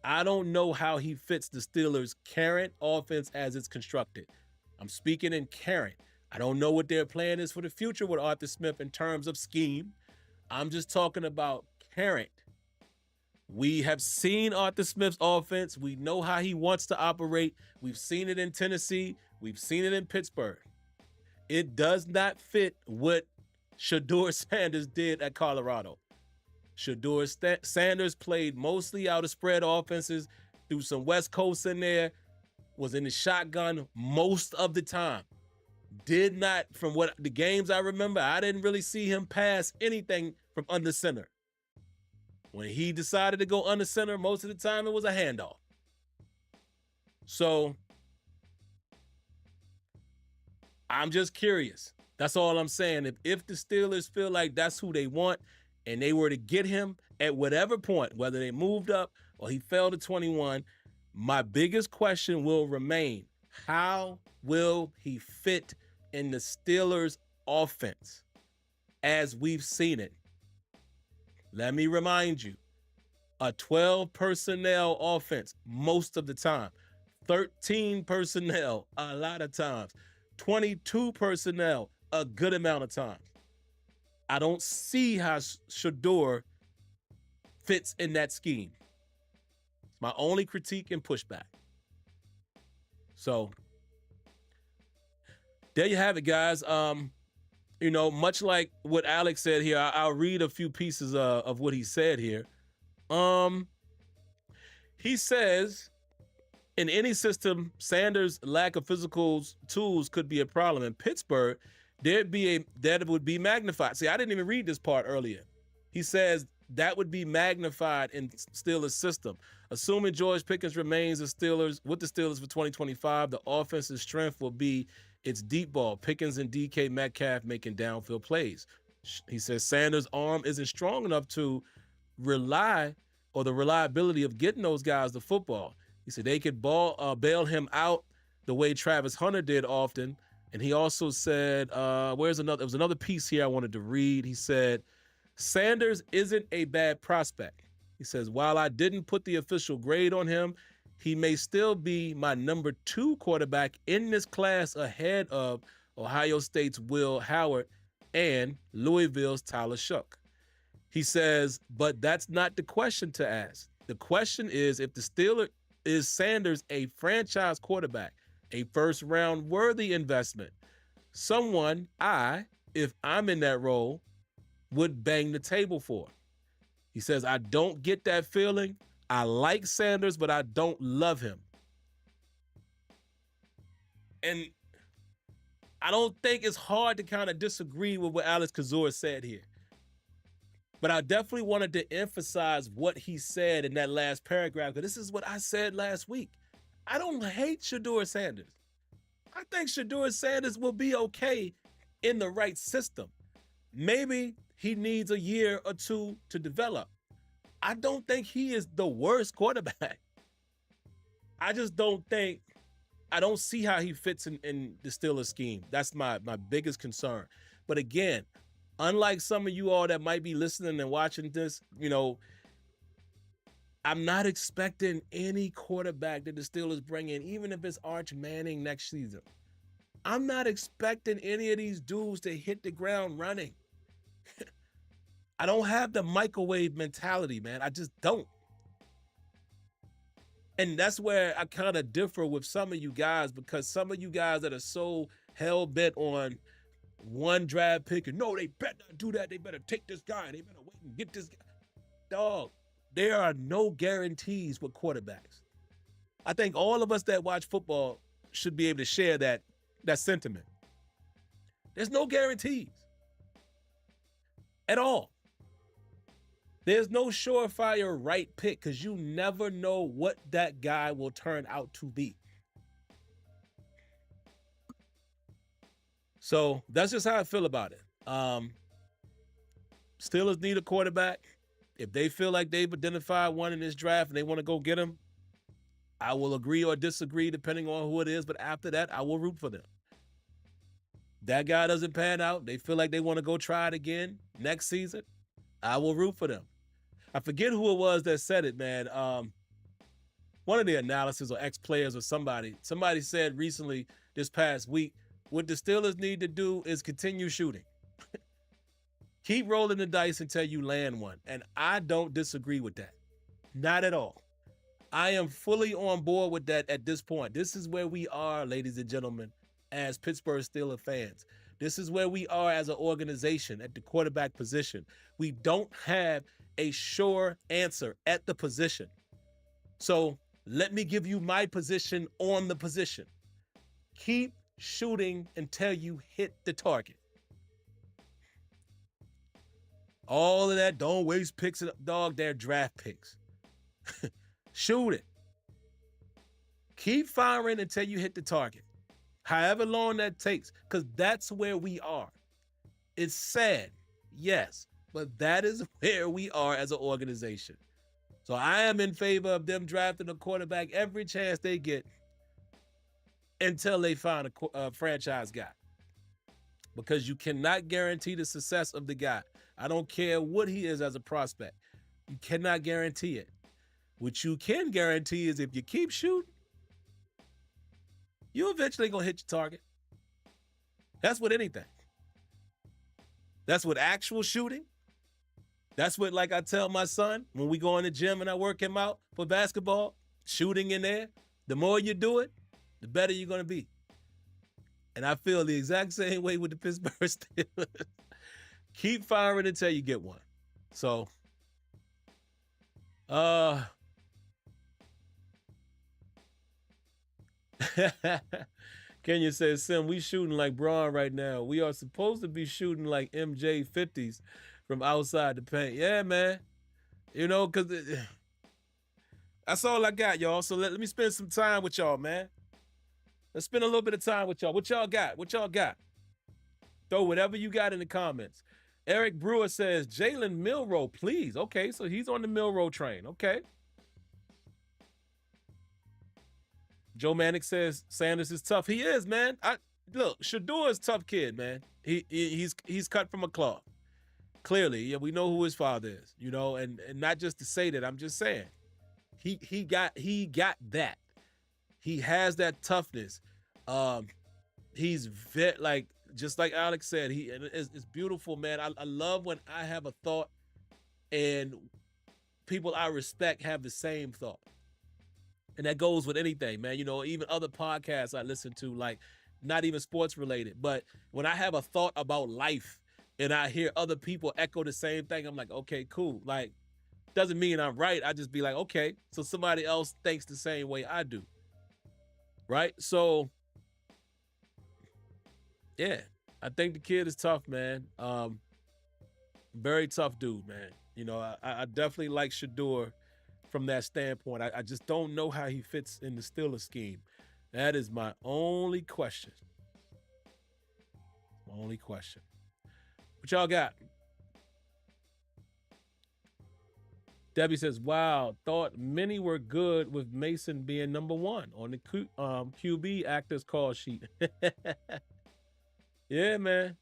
I don't know how he fits the Steelers' current offense as it's constructed. I'm speaking in current. I don't know what their plan is for the future with Arthur Smith in terms of scheme. I'm just talking about current. We have seen Arthur Smith's offense. We know how he wants to operate. We've seen it in Tennessee. We've seen it in Pittsburgh. It does not fit what Shedeur Sanders did at Colorado. Shedeur Sanders played mostly out of spread offenses, threw some West Coast in there, was in the shotgun most of the time. Did not, from what the games I remember, I didn't really see him pass anything from under center. When he decided to go under center, most of the time it was a handoff. So I'm just curious. That's all I'm saying. If the Steelers feel like that's who they want and they were to get him at whatever point, whether they moved up or he fell to 21, my biggest question will remain, how will he fit in the Steelers' offense as we've seen it? Let me remind you, a 12 personnel offense most of the time, 13 personnel a lot of times, 22 personnel a good amount of times. I don't see how Shedeur fits in that scheme. It's my only critique and pushback. So there you have it, guys. much like what Alex said here, I'll read a few pieces of what he said here. He says, in any system, Sanders' lack of physical tools could be a problem. In Pittsburgh, that would be magnified. See, I didn't even read this part earlier. He says that would be magnified in Steelers' system. Assuming George Pickens remains with the Steelers for 2025, the offensive strength will be its deep ball. Pickens and DK Metcalf making downfield plays. He says Sanders' arm isn't strong enough to rely or the reliability of getting those guys the football. He said they could bail him out the way Travis Hunter did often. And he also said, there was another piece here I wanted to read. He said, Sanders isn't a bad prospect. He says, while I didn't put the official grade on him, he may still be my number 2 quarterback in this class ahead of Ohio State's Will Howard and Louisville's Tyler Shough. He says, but that's not the question to ask. The question is, if the Steelers is Sanders a franchise quarterback, a first-round worthy investment, someone if I'm in that role, would bang the table for. He says, I don't get that feeling. I like Sanders, but I don't love him. And I don't think it's hard to kind of disagree with what Alex Kozora said here. But I definitely wanted to emphasize what he said in that last paragraph, because this is what I said last week. I don't hate Shedeur Sanders. I think Shedeur Sanders will be okay in the right system. Maybe he needs a year or two to develop. I don't think he is the worst quarterback. I don't see how he fits in the Steelers scheme. That's my biggest concern. But again, unlike some of you all that might be listening and watching this, I'm not expecting any quarterback that the Steelers bring in, even if it's Arch Manning next season. I'm not expecting any of these dudes to hit the ground running. I don't have the microwave mentality, man. I just don't. And that's where I kind of differ with some of you guys, because some of you guys that are so hell-bent on one draft pick, and no, they better not do that. They better take this guy. They better wait and get this guy. Dog, there are no guarantees with quarterbacks. I think all of us that watch football should be able to share that sentiment. There's no guarantees at all. There's no surefire right pick, because you never know what that guy will turn out to be. So that's just how I feel about it. Steelers need a quarterback. If they feel like they've identified one in this draft and they want to go get him, I will agree or disagree depending on who it is. But after that, I will root for them. That guy doesn't pan out. They feel like they want to go try it again next season. I will root for them. I forget who it was that said it, man. One of the analysis or ex-players or somebody said recently this past week, what the Steelers need to do is continue shooting. Keep rolling the dice until you land one. And I don't disagree with that. Not at all. I am fully on board with that at this point. This is where we are, ladies and gentlemen, as Pittsburgh Steelers fans. This is where we are as an organization at the quarterback position. We don't have a sure answer at the position. So let me give you my position on the position. Keep shooting until you hit the target. All of that, don't waste picks, dog, they're draft picks. Shoot it. Keep firing until you hit the target. However long that takes, because that's where we are. It's sad, yes, but that is where we are as an organization. So I am in favor of them drafting a quarterback every chance they get until they find a franchise guy. Because you cannot guarantee the success of the guy. I don't care what he is as a prospect. You cannot guarantee it. What you can guarantee is if you keep shooting, you're eventually going to hit your target. That's with anything. That's with actual shooting. That's what, like I tell my son, when we go in the gym and I work him out for basketball, shooting in there, the more you do it, the better you're going to be. And I feel the exact same way with the Pittsburgh Steelers. Keep firing until you get one. So, Kenya says, Sim, we shooting like Braun right now. We are supposed to be shooting like MJ 50s from outside the paint. Yeah, man. You know, because that's all I got, y'all. So let me spend some time with y'all, man. Let's spend a little bit of time with y'all. What y'all got? What y'all got? Throw whatever you got in the comments. Eric Brewer says, Jalen Milroe, please. Okay, so he's on the Milroe train. Okay. Joe Manick says Sanders is tough. He is, man. Look, Shedeur is a tough kid, man. He's cut from a cloth. Clearly, yeah, we know who his father is, you know, and not just to say that, I'm just saying he got that. He has that toughness. He's like, just like Alex said, it's beautiful, man. I love when I have a thought and people I respect have the same thought. And that goes with anything, man. You know, even other podcasts I listen to, like not even sports related, but when I have a thought about life and I hear other people echo the same thing, I'm like, okay, cool. Like, doesn't mean I'm right. I just be like, okay, so somebody else thinks the same way I do. Right? So, yeah, I think the kid is tough, man. Very tough dude, man. You know, I definitely like Shedeur from that standpoint. I just don't know how he fits in the Steelers scheme. That is my only question. My only question. What y'all got? Debbie says, wow, thought many were good with Mason being number one on the QB actors call sheet. Yeah, man.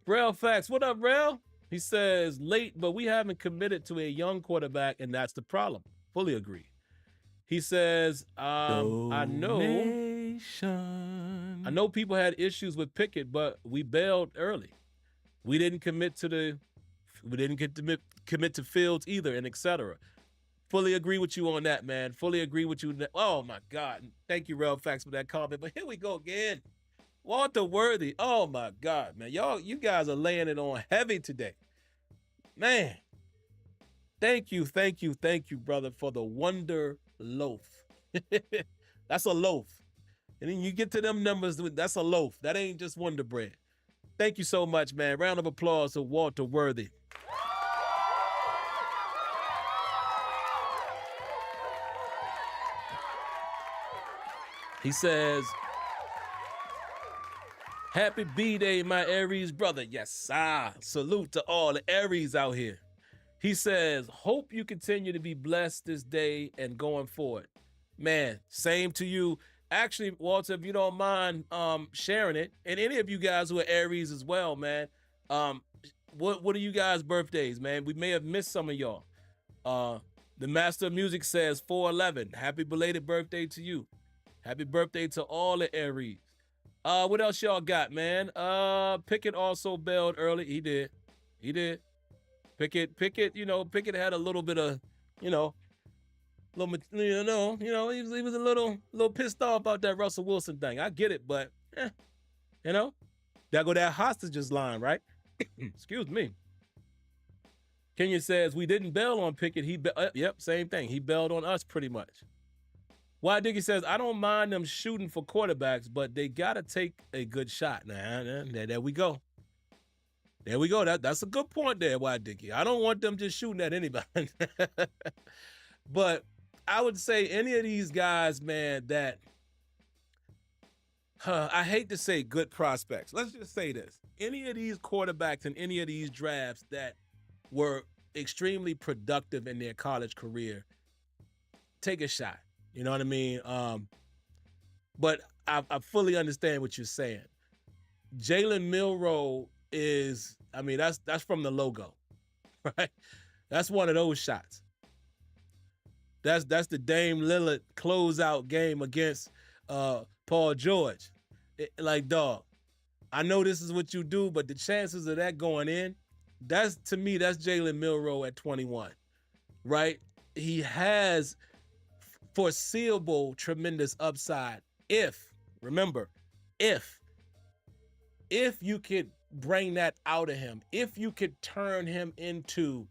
Rel Facts, what up, Rel? He says, late, but we haven't committed to a young quarterback, and that's the problem. Fully agree. He says, I know people had issues with Pickett, but we bailed early. We didn't commit to Fields either, and etc. Fully agree with you on that, man. Fully agree with you. Oh my God. Thank you, Rel Facts, for that comment. But here we go again. Walter Worthy. Oh my God, man. You guys are laying it on heavy today. Man. Thank you, brother, for the Wonder Loaf. That's a loaf. And then you get to them numbers, that's a loaf. That ain't just Wonder Bread. Thank you so much, man. Round of applause to Walter Worthy. He says, happy B-Day, my Aries brother. Yes, sir. Salute to all the Aries out here. He says, hope you continue to be blessed this day and going forward. Man, same to you. Actually, Walter, if you don't mind sharing it, and any of you guys who are Aries as well, man, what are you guys' birthdays, man? We may have missed some of y'all. The Master of Music says 4/11. Happy belated birthday to you. Happy birthday to all the Aries. What else y'all got, man? Pickett also bailed early. He did. Pickett, Pickett had a little bit of, he was a little pissed off about that Russell Wilson thing. I get it, but, there go that hostages line, right? Excuse me. Kenya says, we didn't bail on Pickett. Yep, same thing. He bailed on us pretty much. Why Dicky says, I don't mind them shooting for quarterbacks, but they got to take a good shot. There we go. There we go. That's a good point there, Why Dicky. I don't want them just shooting at anybody. But I would say any of these guys, man, that I hate to say good prospects. Let's just say this. Any of these quarterbacks in any of these drafts that were extremely productive in their college career, take a shot. You know what I mean? But I fully understand what you're saying. Jalen Milroe is, that's from the logo, right? That's one of those shots. That's the Dame Lillard closeout game against Paul George. Dog, I know this is what you do, but the chances of that going in, that's Jalen Milroe at 21, right? He has foreseeable tremendous upside if, remember, If you could bring that out of him, if you could turn him into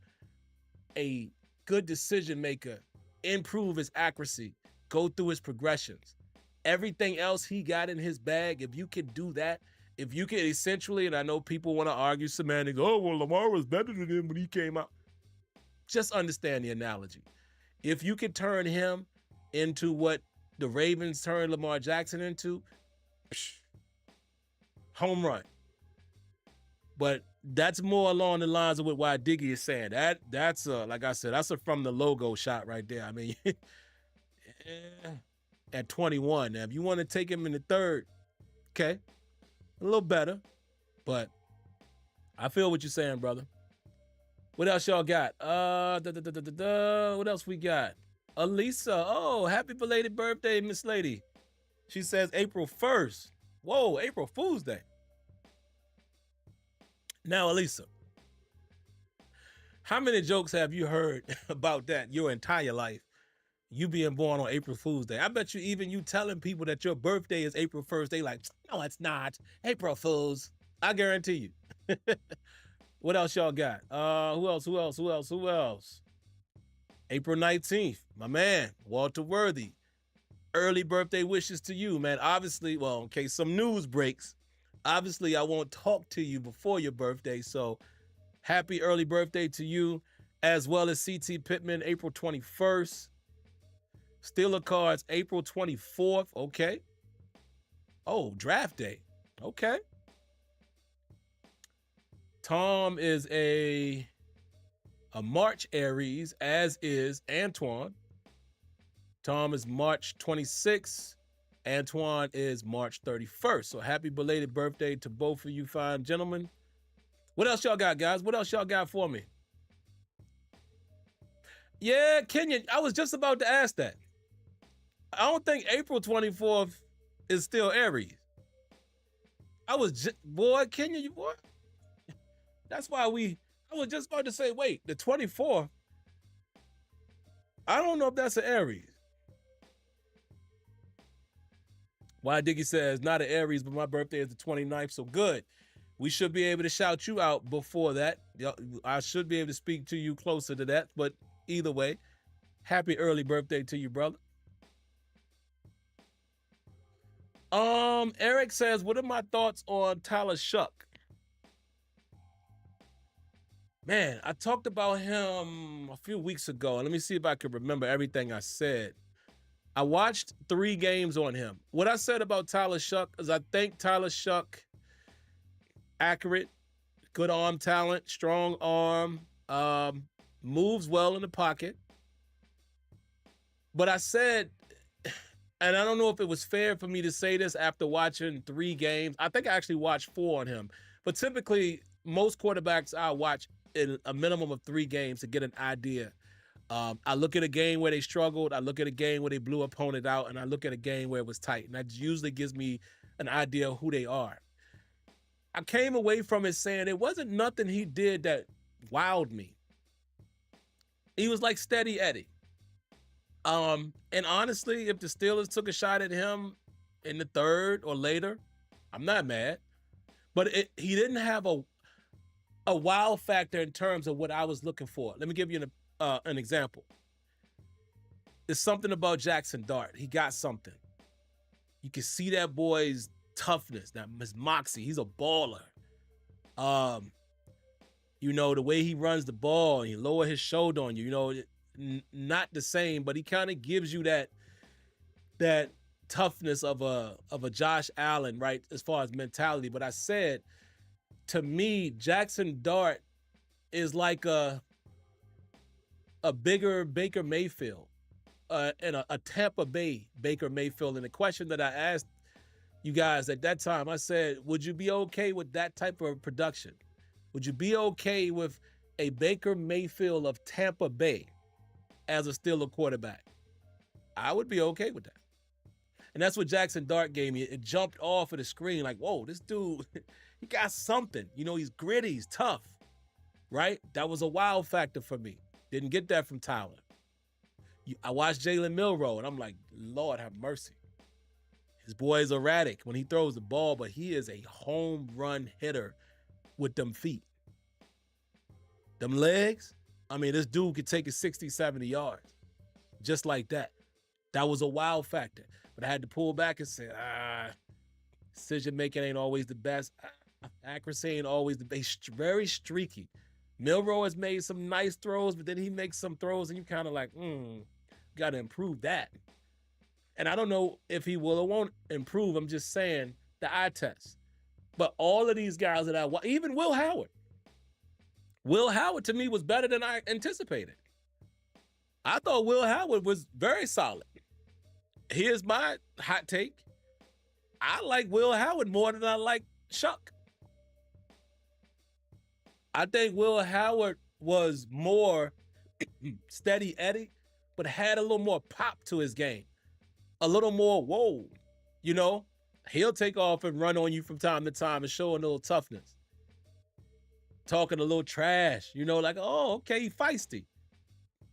a good decision maker, improve his accuracy, go through his progressions, everything else he got in his bag, if you could do that, if you could essentially, and I know people want to argue semantics, oh, well, Lamar was better than him when he came out. Just understand the analogy. If you could turn him into what the Ravens turned Lamar Jackson into, home run. But that's more along the lines of what Diggy is saying. That's like I said, that's a from the logo shot right there. I mean, at 21. Now, if you want to take him in the third, okay, a little better. But I feel what you're saying, brother. What else y'all got? What else we got? Elisa, oh, happy belated birthday, Miss Lady. She says April 1st. Whoa, April Fool's Day. Now, Elisa, how many jokes have you heard about that your entire life? You being born on April Fool's Day. I bet you even you telling people that your birthday is April 1st, they like, no, it's not. April Fools. I guarantee you. What else y'all got? Who else? April 19th, my man, Walter Worthy. Early birthday wishes to you, man. Obviously, well, in case some news breaks, obviously I won't talk to you before your birthday, so happy early birthday to you, as well as C.T. Pittman, April 21st. Steeler Cards, April 24th, okay. Oh, draft day, okay. Tom is a March Aries, as is Antoine. Tom is March 26th. Antoine is March 31st. So happy belated birthday to both of you fine gentlemen. What else y'all got, guys? What else y'all got for me? Yeah, Kenya, I was just about to ask that. I don't think April 24th is still Aries. Boy, Kenya, you boy. That's why I was just about to say, wait, the 24th, I don't know if that's an Aries. Why Diggy says, not an Aries, but my birthday is the 29th, so good. We should be able to shout you out before that. I should be able to speak to you closer to that, but either way, happy early birthday to you, brother. Eric says, what are my thoughts on Tyler Shuck? Man, I talked about him a few weeks ago. Let me see if I can remember everything I said. I watched 3 games on him. What I said about Tyler Shuck is I think Tyler Shuck, accurate, good arm talent, strong arm, moves well in the pocket. But I said, and I don't know if it was fair for me to say this after watching 3 games. I think I actually watched 4 on him. But typically, most quarterbacks I watch in a minimum of 3 games to get an idea. I look at a game where they struggled, I look at a game where they blew opponent out, and I look at a game where it was tight. And that usually gives me an idea of who they are. I came away from it saying it wasn't nothing he did that wowed me. He was like Steady Eddie. And honestly, if the Steelers took a shot at him in the 3rd or later, I'm not mad. But he didn't have a wow factor in terms of what I was looking for. Let me give you an example. There's something about Jackson Dart. He got something. You can see that boy's toughness, his moxie. He's a baller. The way he runs the ball, he lower his shoulder on you, not the same, but he kind of gives you that toughness of a Josh Allen, right, as far as mentality. But I said, to me, Jackson Dart is like a bigger Baker Mayfield, and a Tampa Bay Baker Mayfield. And the question that I asked you guys at that time, I said, would you be okay with that type of production? Would you be okay with a Baker Mayfield of Tampa Bay as a Steeler quarterback? I would be okay with that. And that's what Jackson Dart gave me. It jumped off of the screen like, whoa, this dude, he got something. He's gritty, he's tough, right? That was a wow factor for me. Didn't get that from Tyler. I watched Jalen Milroe, and I'm like, Lord have mercy. This boy is erratic when he throws the ball, but he is a home run hitter with them feet. Them legs, I mean, this dude could take it 60, 70 yards. Just like that. That was a wow factor. But I had to pull back and say, decision making ain't always the best. Accuracy ain't always the best. Very streaky. Milroe has made some nice throws, but then he makes some throws and you kind of like, got to improve that. And I don't know if he will or won't improve. I'm just saying the eye test. But all of these guys that even Will Howard. Will Howard to me was better than I anticipated. I thought Will Howard was very solid. Here's my hot take. I like Will Howard more than I like Shuck. I think Will Howard was more steady Eddie, but had a little more pop to his game. A little more, whoa, you know? He'll take off and run on you from time to time and show a little toughness. Talking a little trash, you know, like, oh, okay, he feisty.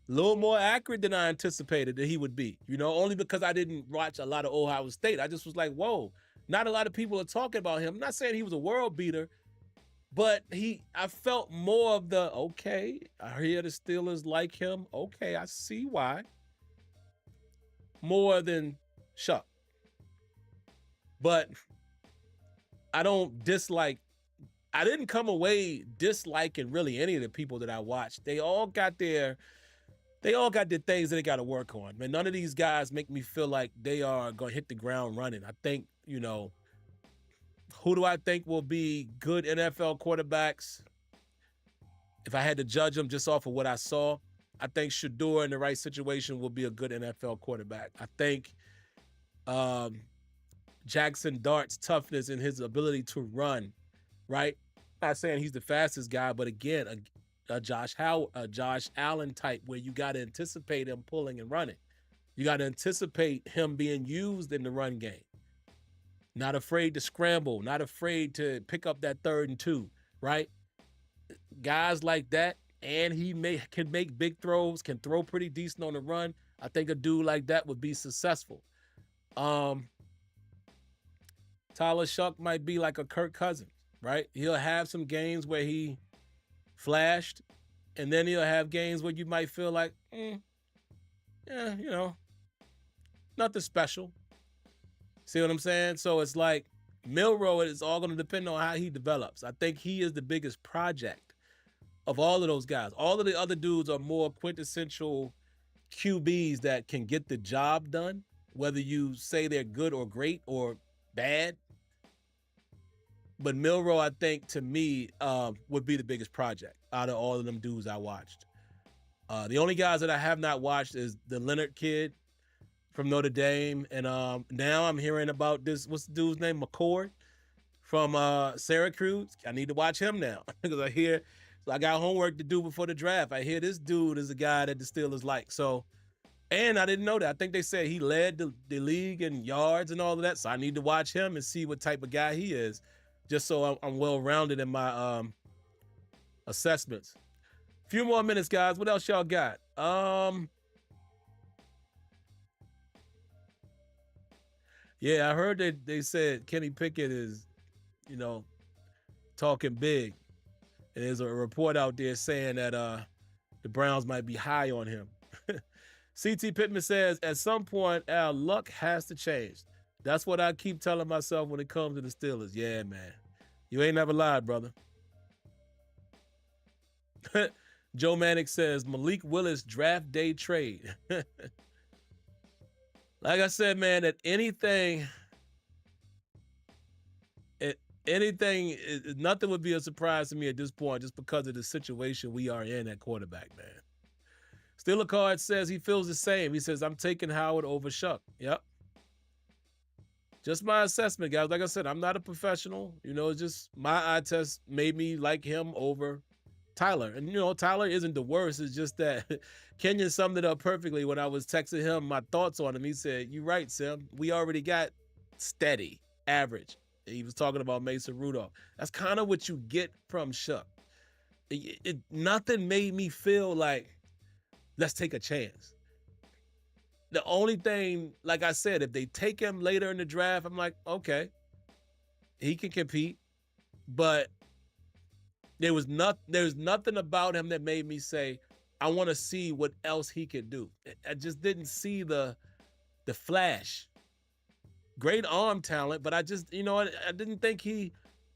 A little more accurate than I anticipated that he would be, you know, only because I didn't watch a lot of Ohio State. I just was like, whoa, not a lot of people are talking about him. I'm not saying he was a world beater, but I felt more of the, okay, I hear the Steelers like him. Okay, I see why. More than Shuck. But I don't dislike, I didn't come away disliking really any of the people that I watched. They all got their things that they got to work on. Man, none of these guys make me feel like they are going to hit the ground running. I think, you know, who do I think will be good NFL quarterbacks? If I had to judge them just off of what I saw, I think Shedeur in the right situation will be a good NFL quarterback. I think Jackson Dart's toughness and his ability to run, right? Not saying he's the fastest guy, but again, a Josh Allen type where you got to anticipate him pulling and running. You got to anticipate him being used in the run game. Not afraid to scramble, not afraid to pick up that 3rd and 2, right? Guys like that, and he can make big throws, can throw pretty decent on the run. I think a dude like that would be successful. Tyler Shuck might be like a Kirk Cousins, right? He'll have some games where he flashed, and then he'll have games where you might feel like, yeah, you know, nothing special. See what I'm saying? So it's like Milroe is all going to depend on how he develops. I think he is the biggest project of all of those guys. All of the other dudes are more quintessential QBs that can get the job done, whether you say they're good or great or bad. But Milroe, I think, to me, would be the biggest project out of all of them dudes I watched. The only guys that I have not watched is the Leonard kid from Notre Dame. And now I'm hearing about this, what's the dude's name? McCord from Syracuse. I need to watch him now because I got homework to do before the draft. I hear this dude is a guy that the Steelers like. So, and I didn't know that. I think they said he led the league in yards and all of that. So I need to watch him and see what type of guy he is, just so I'm well-rounded in my assessments. A few more minutes, guys. What else y'all got? Yeah, I heard that they said Kenny Pickett is, you know, talking big. And there's a report out there saying that the Browns might be high on him. CT Pittman says, at some point, our luck has to change. That's what I keep telling myself when it comes to the Steelers. Yeah, man. You ain't never lied, brother. Joe Manick says, Malik Willis draft day trade. Like I said, man, that nothing would be a surprise to me at this point just because of the situation we are in at quarterback, man. Steeler Card says he feels the same. He says, I'm taking Howard over Shuck. Yep. Just my assessment, guys. Like I said, I'm not a professional. You know, it's just my eye test made me like him over Tyler. And, you know, Tyler isn't the worst. It's just that Kenyon summed it up perfectly when I was texting him my thoughts on him. He said, you're right, Sim. We already got steady, average. He was talking about Mason Rudolph. That's kind of what you get from Shuck. Nothing made me feel like, let's take a chance. The only thing, like I said, if they take him later in the draft, I'm like, okay, he can compete. But there's nothing about him that made me say, I want to see what else he could do. I just didn't see the flash. Great arm talent, but I just, I didn't think he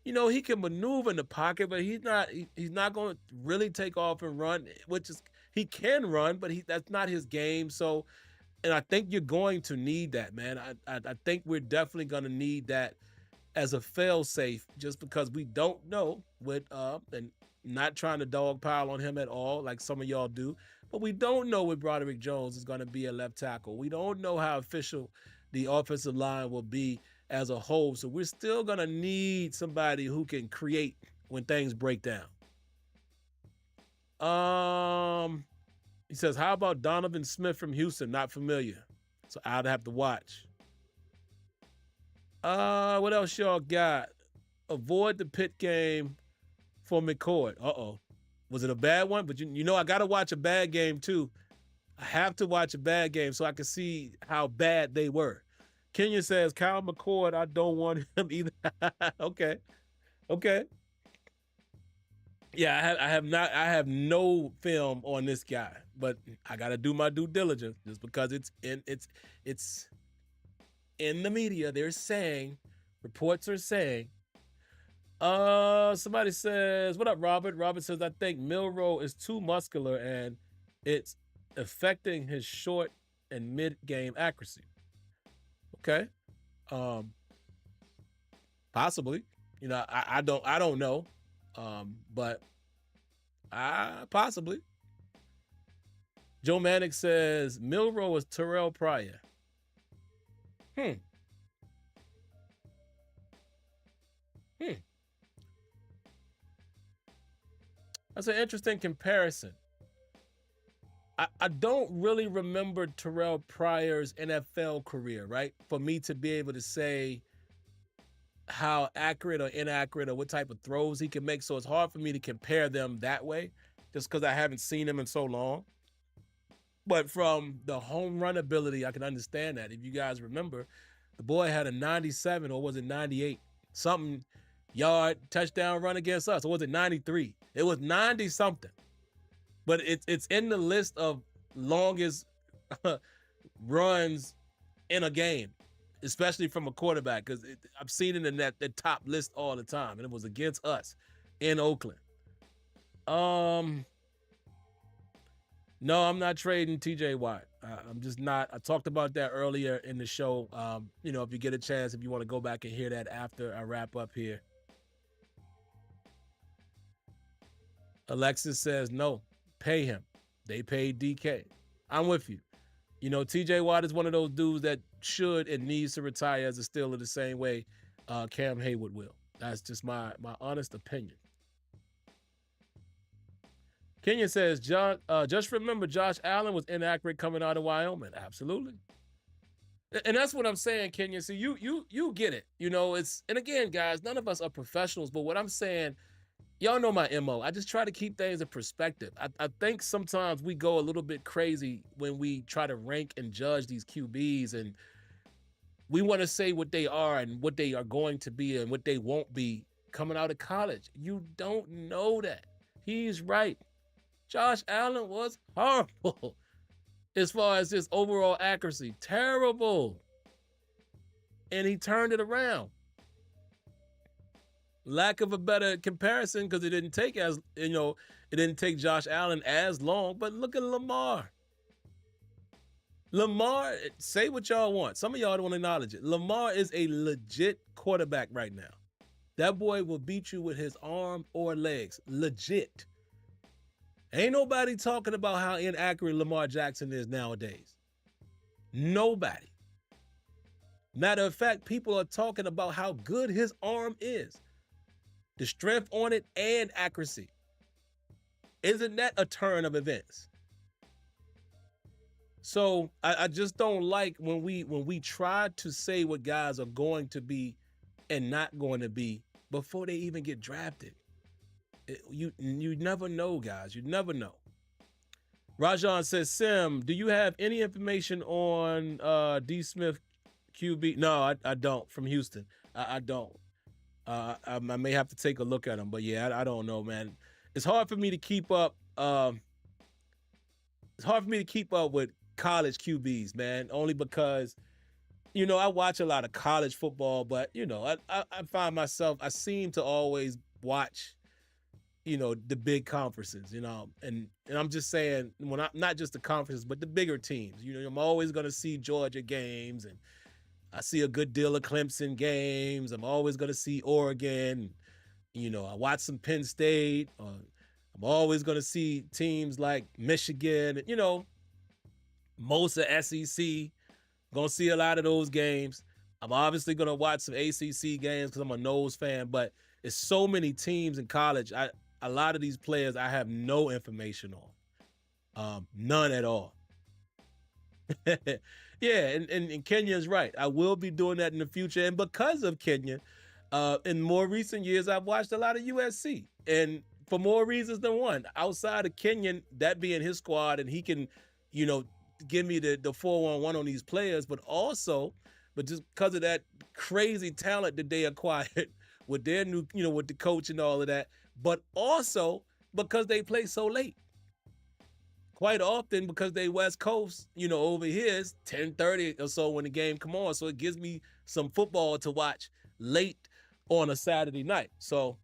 can maneuver in the pocket, but he's not going to really take off and run, which is, he can run, but that's not his game. So, and I think you're going to need that, man. I think we're definitely going to need that as a fail safe, just because we don't know what, and not trying to dogpile on him at all, like some of y'all do, but we don't know what Broderick Jones is going to be at left tackle. We don't know how official the offensive line will be as a whole. So we're still going to need somebody who can create when things break down. He says, how about Donovan Smith from Houston? Not familiar. So I'd have to watch. What else y'all got? Avoid the Pitt game for McCord. Uh-oh. Was it a bad one? But I got to watch a bad game too. I have to watch a bad game so I can see how bad they were. Kenya says, Kyle McCord, I don't want him either. Okay. Yeah, I have no film on this guy, but I got to do my due diligence just because it's in the media. They're saying, reports are saying. Somebody says, what up, Robert? Robert says, I think Milroe is too muscular and it's affecting his short and mid-game accuracy. Okay. Possibly. I don't know. But possibly. Joe Manick says Milroe is Terrell Pryor. That's an interesting comparison. I don't really remember Terrell Pryor's NFL career, right? For me to be able to say how accurate or inaccurate or what type of throws he can make. So it's hard for me to compare them that way just because I haven't seen him in so long. But from the home run ability, I can understand that. If you guys remember, the boy had a 97 or was it 98? Something yard touchdown run against us. Or was it 93? It was 90 something. But it's in the list of longest runs in a game, especially from a quarterback, because I've seen it in that top list all the time, and it was against us in Oakland. No, I'm not trading TJ Watt. I'm just not. I talked about that earlier in the show. If you get a chance, if you want to go back and hear that after I wrap up here. Alexis says, no, pay him. They paid DK. I'm with you. TJ Watt is one of those dudes that should and needs to retire as a Steeler the same way Cam Hayward will. That's just my honest opinion. Kenya says, just remember Josh Allen was inaccurate coming out of Wyoming. Absolutely. And that's what I'm saying, Kenya. So you get it. And again, guys, none of us are professionals, but what I'm saying, y'all know my MO. I just try to keep things in perspective. I think sometimes we go a little bit crazy when we try to rank and judge these QBs, and we want to say what they are and what they are going to be and what they won't be coming out of college. You don't know that. He's right. Josh Allen was horrible as far as his overall accuracy. Terrible. And he turned it around. Lack of a better comparison, because it didn't take Josh Allen as long, but look at Lamar. Lamar, say what y'all want. Some of y'all don't want to acknowledge it. Lamar is a legit quarterback right now. That boy will beat you with his arm or legs. Legit. Ain't nobody talking about how inaccurate Lamar Jackson is nowadays. Nobody. Matter of fact, people are talking about how good his arm is. The strength on it and accuracy. Isn't that a turn of events? So I just don't like when we try to say what guys are going to be and not going to be before they even get drafted. You never know, guys. You never know. Rajan says, Sim, do you have any information on D. Smith QB? No, I don't. From Houston, I don't. I may have to take a look at him, but yeah, I don't know, man. It's hard for me to keep up. It's hard for me to keep up with college QBs, man. Only because I watch a lot of college football, but I find myself I seem to always watch the big conferences, and I'm just saying when not just the conferences, but the bigger teams. I'm always going to see Georgia games, and I see a good deal of Clemson games. I'm always going to see Oregon. I watch some Penn State. I'm always going to see teams like Michigan. Most of SEC. Going to see a lot of those games. I'm obviously going to watch some ACC games because I'm a Noles fan. But it's so many teams in college. A lot of these players I have no information on. None at all. Yeah, and Kenya's right. I will be doing that in the future. And because of Kenya, in more recent years, I've watched a lot of USC. And for more reasons than one. Outside of Kenyon, that being his squad, and he can, give me the 4-1-1 on these players, but just because of that crazy talent that they acquired with their new, with the coach and all of that, but also because they play so late. Quite often because they West Coast, over here it's 10:30 or so when the game come on. So it gives me some football to watch late on a Saturday night. So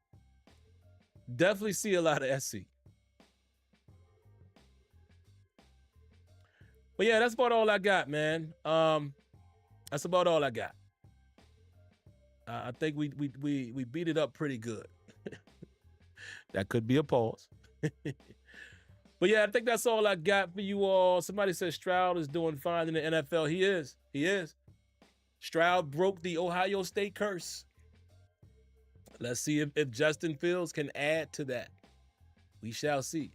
definitely see a lot of SC. But yeah, that's about all I got, man. That's about all I got. I think we beat it up pretty good. That could be a pause. But yeah, I think that's all I got for you all. Somebody says Stroud is doing fine in the NFL. He is. He is. Stroud broke the Ohio State curse. Let's see if Justin Fields can add to that. We shall see.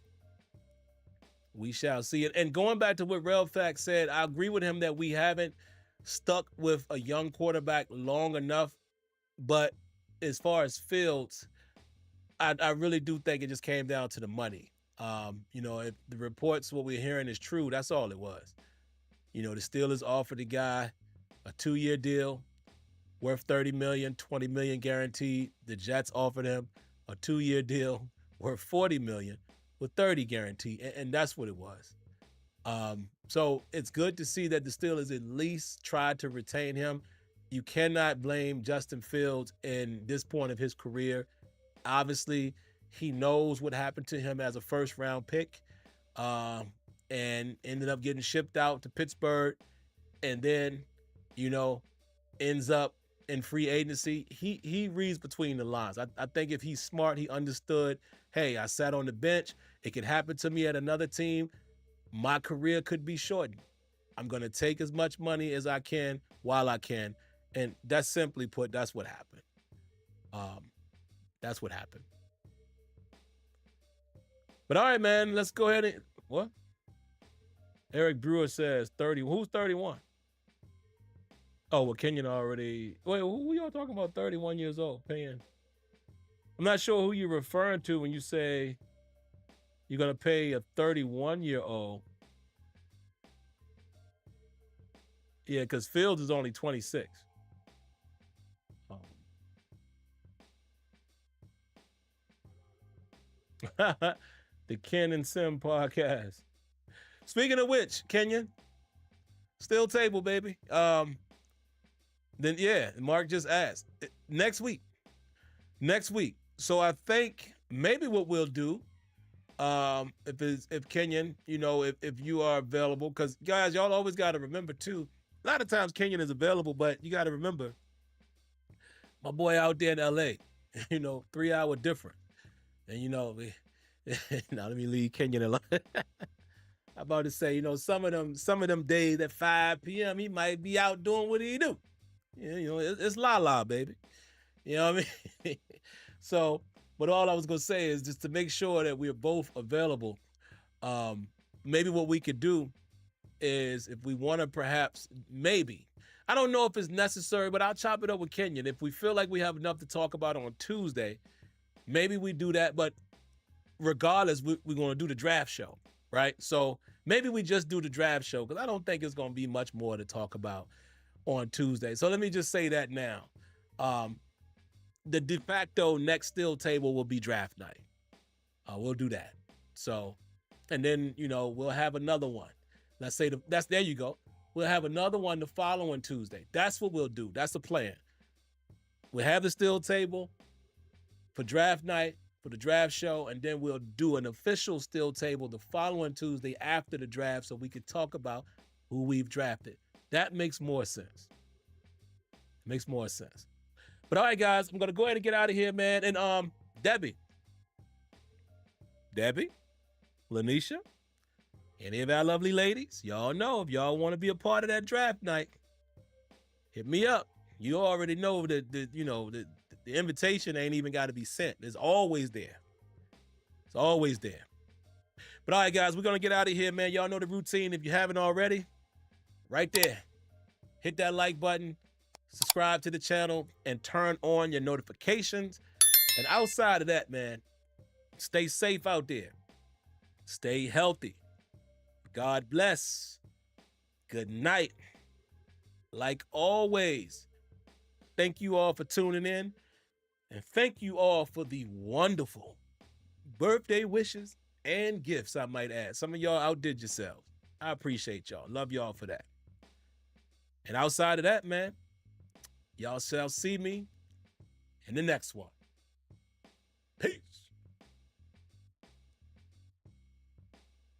We shall see it. And going back to what Relfax said, I agree with him that we haven't stuck with a young quarterback long enough. But as far as Fields, I really do think it just came down to the money. If the reports, what we're hearing is true, that's all it was. The Steelers offered the guy a 2-year deal worth $30 million, $20 million guaranteed. The Jets offered him a 2-year deal worth $40 million with $30 guaranteed, and that's what it was. So it's good to see that the Steelers at least tried to retain him. You cannot blame Justin Fields in this point of his career. Obviously, he knows what happened to him as a first-round pick, and ended up getting shipped out to Pittsburgh, and then, ends up in free agency. He reads between the lines. I think if he's smart, he understood, hey, I sat on the bench. It could happen to me at another team. My career could be shortened. I'm going to take as much money as I can while I can. And that's simply put, that's what happened. That's what happened. But all right, man, let's go ahead and what? Eric Brewer says 30. Who's 31? Oh, well, Kenyon already. Wait, who y'all talking about? 31 years old, paying. I'm not sure who you're referring to when you say you're gonna pay a 31-year-old. Yeah, because Fields is only 26. Oh. The Ken and Sim podcast. Speaking of which, Kenyon, still table, baby. Then yeah, Mark just asked next week. So I think maybe what we'll do, if Kenyon, if you are available, because guys, y'all always got to remember too. A lot of times Kenyon is available, but you got to remember my boy out there in LA, 3-hour difference, and now let me leave Kenyon alone. I'm about to say, some of them days at 5 p.m. he might be out doing what he do. It's la baby. You know what I mean? So, but all I was gonna say is just to make sure that we're both available. Maybe what we could do is if we want to perhaps maybe, I don't know if it's necessary, but I'll chop it up with Kenyon. If we feel like we have enough to talk about on Tuesday, maybe we do that. But regardless, we're going to do the draft show, right? So maybe we just do the draft show because I don't think it's going to be much more to talk about on Tuesday. So let me just say that now. The de facto next still table will be draft night. We'll do that. So, and then, we'll have another one. Let's say there you go. We'll have another one the following Tuesday. That's what we'll do. That's the plan. We'll have the still table for draft night, for the draft show, and then we'll do an official still table the following Tuesday after the draft so we can talk about who we've drafted. That makes more sense. Makes more sense. But all right, guys, I'm going to go ahead and get out of here, man. And Debbie, Lanisha, any of our lovely ladies, y'all know if y'all want to be a part of that draft night, hit me up. You already know that the invitation ain't even got to be sent. It's always there. It's always there. But all right, guys, we're going to get out of here, man. Y'all know the routine. If you haven't already, right there, hit that like button, subscribe to the channel, and turn on your notifications. And outside of that, man, stay safe out there. Stay healthy. God bless. Good night. Like always, thank you all for tuning in. And thank you all for the wonderful birthday wishes and gifts, I might add. Some of y'all outdid yourselves. I appreciate y'all. Love y'all for that. And outside of that, man, y'all shall see me in the next one. Peace.